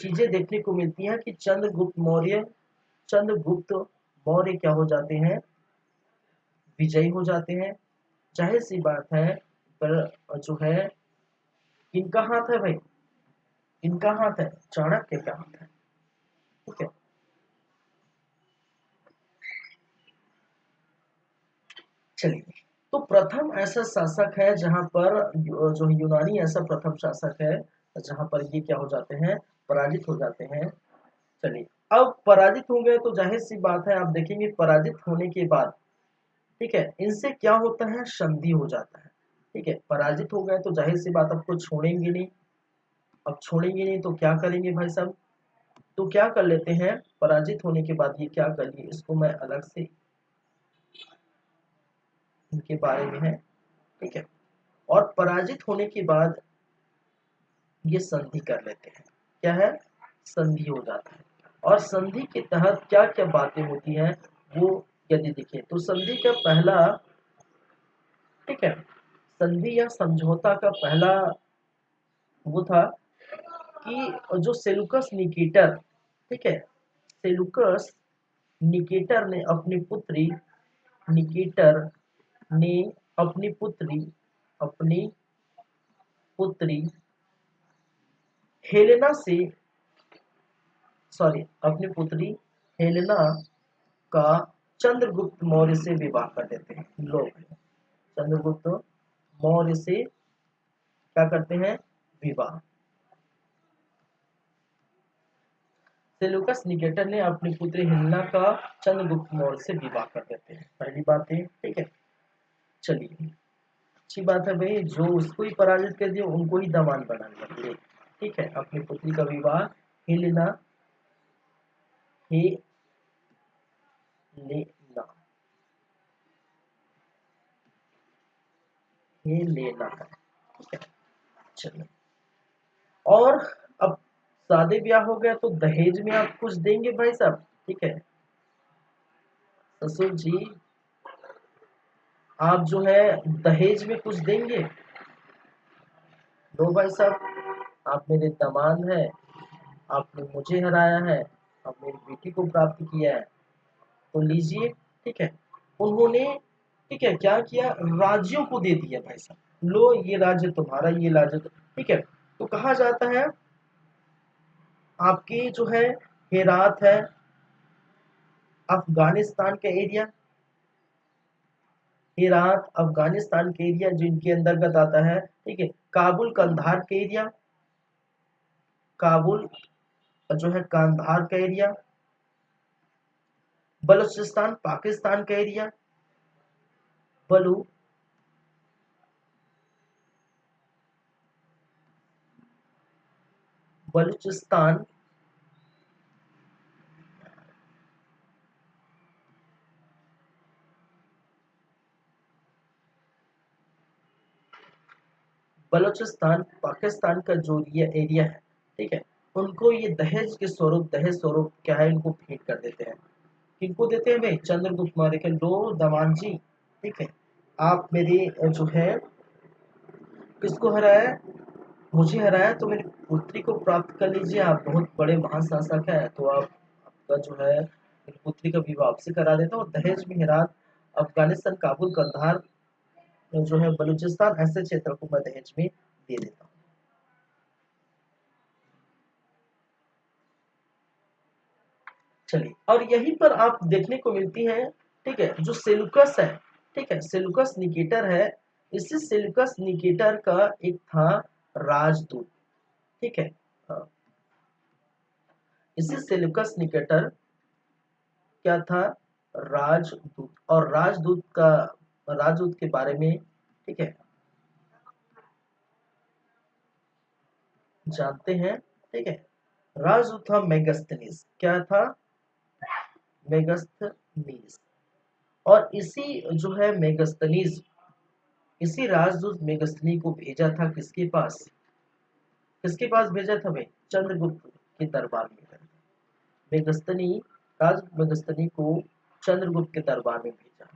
चीजें देखने को मिलती हैं कि चंद्रगुप्त मौर्य क्या हो जाते हैं? विजयी हो जाते हैं। जाहिर सी बात है, पर जो है किनका हाथ है भाई? किनका हाथ है? चाणक्य का हाथ है। ठीक है, चलिए। तो प्रथम ऐसा शासक है जहां पर जो यूनानी ऐसा प्रथम शासक है जहां पर ये क्या हो जाते हैं? पराजित हो जाते हैं। चलिए, अब पराजित हो गए तो जाहिर सी बात है, आप देखेंगे पराजित होने के बाद, ठीक है, इनसे क्या होता है? संधि हो जाता है। ठीक है, पराजित हो गए तो जाहिर सी बात आपको छोड़ेंगे नहीं। अब छोड़ेंगे नहीं तो क्या करेंगे भाई साहब? तो क्या कर लेते हैं, पराजित होने के बाद ये क्या कर लिए, इसको मैं अलग से इनके बारे में है। ठीक है, और पराजित होने के बाद ये संधि कर लेते हैं। क्या है? संधि हो जाता है। और संधि के तहत क्या क्या बातें होती हैं वो यदि देखें तो संधि का पहला, ठीक है, संधि या समझौता का पहला वो था कि जो सेलुकस निकेटर, ठीक है, सेलुकस निकेटर ने अपनी पुत्री, निकेटर ने अपनी पुत्री, अपनी पुत्री हेलेना से, सॉरी, अपनी पुत्री हेलेना का चंद्रगुप्त मौर्य से विवाह कर देते हैं लोग। चंद्रगुप्त मौर्य से क्या करते हैं, विवाह। सेलूकस निकेटर ने अपनी पुत्री हेलेना का चंद्रगुप्त मौर्य से विवाह कर देते हैं, पहली बात है। ठीक है, चलिए अच्छी बात है भाई, जो उसको ही पराजित कर दिया उनको ही दामाद बना लिया। ठीक है, अपनी पुत्री का विवाह हेलेना हेलेना हेलेना का, ठीक है। चलिए, और अब शादी ब्याह हो गया तो दहेज में आप कुछ देंगे भाई साहब। ठीक है, ससुर जी आप जो है दहेज में कुछ देंगे। लो भाई साहब, आप मेरे दामाद हैं, आपने मुझे हराया है, अब मेरी बेटी को प्राप्त किया है, तो लीजिए। ठीक है, उन्होंने ठीक है क्या किया, राज्यों को दे दिया भाई साहब, लो ये राज्य तुम्हारा, ये राज्य ठीक है। तो कहा जाता है आपकी जो है हेरात है अफगानिस्तान का एरिया, हेरात अफगानिस्तान के एरिया जिनके अंतर्गत आता है। ठीक है, काबुल कंधार के एरिया, काबुल जो है कंधार का एरिया, बलूचिस्तान पाकिस्तान का एरिया, बलू बलूचिस्तान बलूचिस्तान पाकिस्तान का जो ये एरिया है, ठीक है, उनको ये दहेज स्वरूप क्या है, इनको भेंट कर देते हैं। किनको देते हैं भाई, चंद्रगुप्त मौर्य के। लो दामाद जी, ठीक है, आप मेरी जो है किसको हराया, मुझे हराया, तो मेरी पुत्री को प्राप्त कर लीजिए। आप बहुत बड़े महान शासक हैं, तो आप आपका जो है मेरी पुत्री का विवाह आपसे करा देता हूँ, और दहेज में हेरात अफगानिस्तान काबुल कंधार जो है बलूचिस्तान ऐसे क्षेत्र को मैं दहेज में दे देता हूँ। चलिए, और यहीं पर आप देखने को मिलती है, ठीक है, जो सेलुकस है, ठीक है, सेलुकस निकेटर है, इसी सेलुकस निकेटर का एक था राजदूत। ठीक है, हाँ, इसी सेलुकस निकेटर क्या था, राजदूत। और राजदूत के बारे में, ठीक है, जानते हैं। ठीक है, राजदूत था मेगस्थनीज, क्या था, मेगस्थनीज। और इसी जो है मेगस्थनीज, इसी राजदूत मेगस्थनी को भेजा था किसके पास, किसके पास भेजा था भाई, चंद्रगुप्त के दरबार में। मेगस्थनी, राजदूत मेगस्थनी को चंद्रगुप्त के दरबार में भेजा,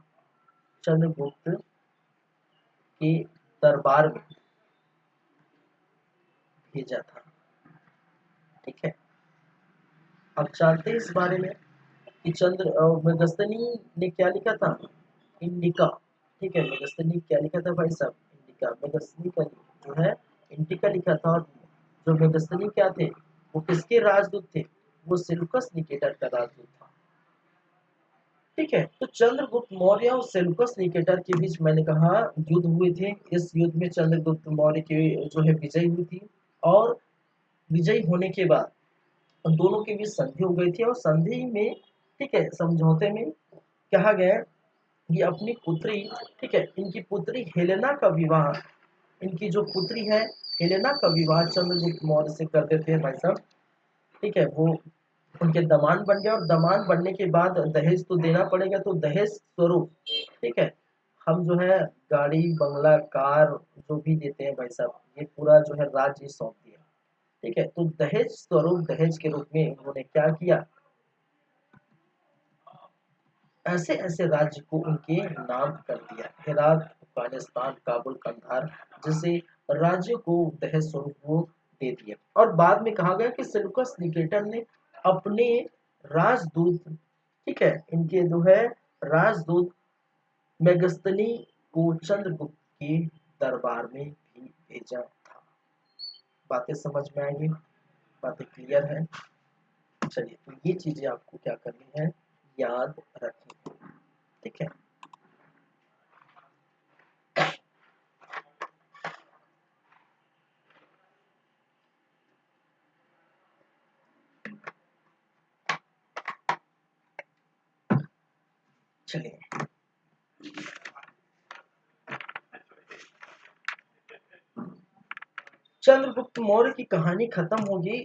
चंद्रगुप्त के दरबार में भेजा था। ठीक है, अब जानते हैं इस बारे में कि मेगस्थनी ने क्या लिखा था, इंडिका। ठीक है, मेगस्थनी क्या लिखा था भाई साहब, इंडिका। मेगस्थनी का जो है इंडिका लिखा था। और जो मेगस्थनी क्या थे, वो किसके राजदूत थे, वो सेलुकस निकेटर का राजदूत था। ठीक है, तो चंद्रगुप्त मौर्य और सेलुकस निकेटर के बीच मैंने कहा युद्ध हुए थे। इस युद्ध में चंद्रगुप्त मौर्य की जो है विजय हुई थी, और विजयी होने के बाद उन दोनों के बीच संधि हो गई थी, और संधि में, ठीक है, समझौते में कहा गया कि अपनी पुत्री, ठीक है, इनकी पुत्री हेलेना का विवाह, इनकी जो पुत्री है हेलेना का विवाह चंद्रगुप्त मौर्य से कर देते हैं भाई साहब। ठीक है, वो उनके दामाद बन गया, और दामाद बनने के बाद दहेज तो देना पड़ेगा, तो दहेज स्वरूप, ठीक है, हम जो है गाड़ी बंगला कार जो भी देते हैं भाई साहब, ये पूरा जो है राज्य सौंप दिया। ठीक है, तो दहेज स्वरूप, दहेज के रूप में उन्होंने क्या किया, ऐसे ऐसे राज्य को उनके नाम कर दिया, हेरात अफगानिस्तान काबुल कंधार जैसे राज्यों को दहेज स्वरूप वो दे दिया। और बाद में कहा गया कि सेलुकस निकेटर ने अपने राजदूत, ठीक है, इनके जो है राजदूत मेगस्तनी को चंद्रगुप्त के दरबार में भी भेजा था। बातें समझ में आएंगी, बातें क्लियर है। चलिए, तो ये चीजें आपको क्या करनी है, याद रखें। ठीक है, चलिए चंद्रगुप्त मौर्य की कहानी खत्म होगी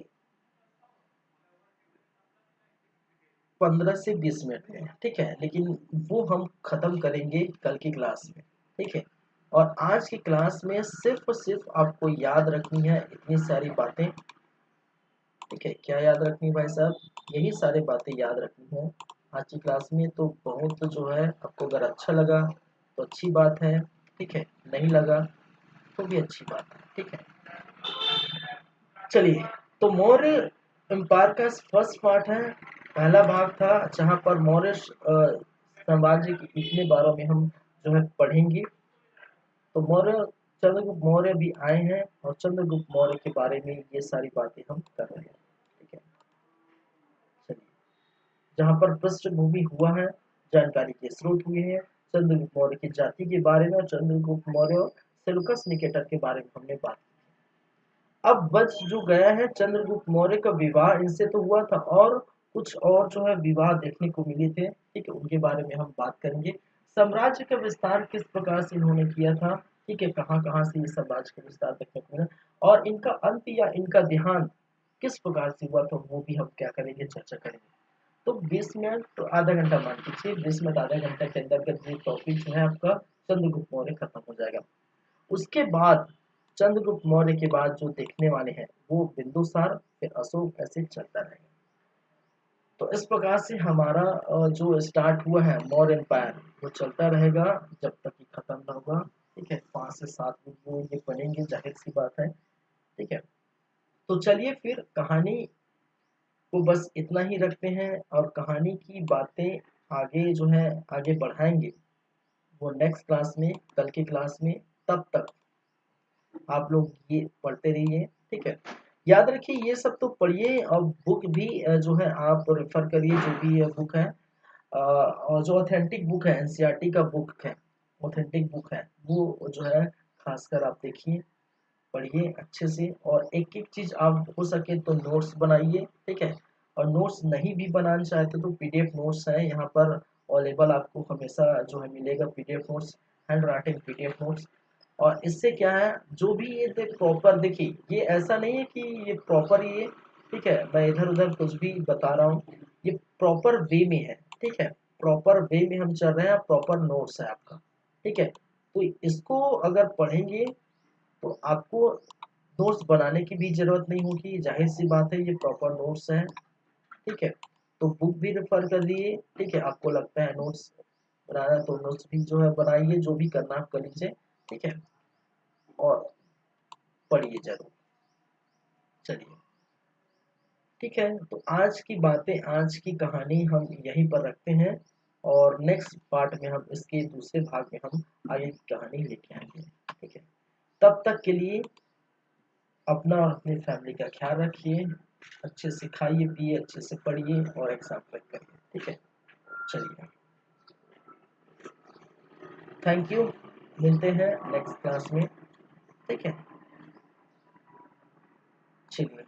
15 से 20 मिनट में। ठीक है, लेकिन वो हम खत्म करेंगे कल की क्लास में। ठीक है, और आज की क्लास में सिर्फ और सिर्फ आपको याद रखनी है इतनी सारी बातें। ठीक है, क्या याद रखनी भाई साहब? यही सारी बातें याद रखनी है आज की क्लास में। तो बहुत जो है आपको अगर अच्छा लगा तो अच्छी बात है। ठीक है, नहीं लगा तो भी अच्छी बात है। ठीक है, चलिए, तो मौर्य एम्पायर का फर्स्ट पार्ट है, पहला भाग था जहां पर मौर्य साम्राज्य के इतने बारों में हम जो है पढ़ेंगे। तो मौर्य चंद्रगुप्त मौर्य भी आए हैं और चंद्रगुप्त मौर्य के बारे में ये सारी बातें हम कर रहे हैं। ठीक है, चलिए, जहाँ पर पृष्ठभूमि हुआ है, जानकारी के स्रोत हुए हैं, चंद्रगुप्त मौर्य की जाति के बारे में और चंद्रगुप्त मौर्य और सेलुकस निकेटर के बारे में हमने बात की। अब बच जो गया है चंद्रगुप्त मौर्य का विवाह इनसे तो हुआ था, और कुछ और जो है विवाह देखने को मिले थे। ठीक है, उनके बारे में हम बात करेंगे। साम्राज्य का विस्तार किस प्रकार से इन्होंने किया था, ठीक है, कहाँ कहाँ से ये साम्राज्य का विस्तार देखने को मिला, और इनका अंत या इनका देहांत किस प्रकार से हुआ था, वो भी हम क्या करेंगे, चर्चा करेंगे। तो 20 मिनट तो आधा घंटा मान लीजिए, 20 मिनट आधा घंटा के अंदर का ये टॉपिक जो है आपका चंद्रगुप्त मौर्य खत्म हो जाएगा। उसके बाद चंद्रगुप्त मौर्य के बाद जो देखने वाले हैं वो बिंदुसार, फिर अशोक, ऐसे चलता रहेगा। तो इस प्रकार से हमारा जो स्टार्ट हुआ है मौर्य एम्पायर, वो चलता रहेगा जब तक कि खत्म ना होगा। ठीक है, 5 से 7 वो ये बनेंगे, जाहिर सी बात है। ठीक है, तो चलिए फिर कहानी को बस इतना ही रखते हैं, और कहानी की बातें आगे जो है आगे बढ़ाएंगे वो नेक्स्ट क्लास में, कल की क्लास में। तब तक आप लोग ये पढ़ते रहिए। ठीक है, याद रखिए ये सब तो पढ़िए, और बुक भी जो है आप रेफर करिए, जो भी बुक है, और जो ऑथेंटिक बुक है, एनसीईआरटी का बुक है, ऑथेंटिक बुक है, वो जो है खासकर आप देखिए, पढ़िए अच्छे से, और एक एक चीज आप हो सके तो नोट्स बनाइए। ठीक है, और नोट्स नहीं भी बनाना चाहते तो पीडीएफ नोट्स है यहाँ पर अवेलेबल, आपको हमेशा जो है मिलेगा PDF notes, hand writing PDF notes. और इससे क्या है, जो भी ये प्रॉपर देखिए, ये ऐसा नहीं है कि ये प्रॉपर ये, ठीक है, मैं इधर उधर कुछ भी बता रहा हूँ, ये प्रॉपर वे में है। ठीक है, प्रॉपर वे में हम चल रहे हैं, प्रॉपर नोट्स है आपका। ठीक है, तो इसको अगर पढ़ेंगे तो आपको नोट्स बनाने की भी जरूरत नहीं होगी, जाहिर सी बात है, ये प्रॉपर नोट्स हैं। ठीक है, तो बुक भी रेफर कर दिए। ठीक है, आपको लगता है नोट्स बनाना तो नोट्स भी जो है बनाइए, जो भी करना आप कर लीजिए। ठीक है, और पढ़िए जरूर। चलिए, ठीक है, तो आज की बातें, आज की कहानी हम यहीं पर रखते हैं, और नेक्स्ट पार्ट में हम इसके दूसरे भाग में हम आगे की कहानी लेके आएंगे। ठीक है, तब तक के लिए अपना और अपनी फैमिली का ख्याल रखिए, अच्छे से खाइए पिए, अच्छे से पढ़िए और एग्जाम क्रैक करिए। ठीक है, चलिए, थैंक यू, मिलते हैं नेक्स्ट क्लास में। ठीक है, चलिए।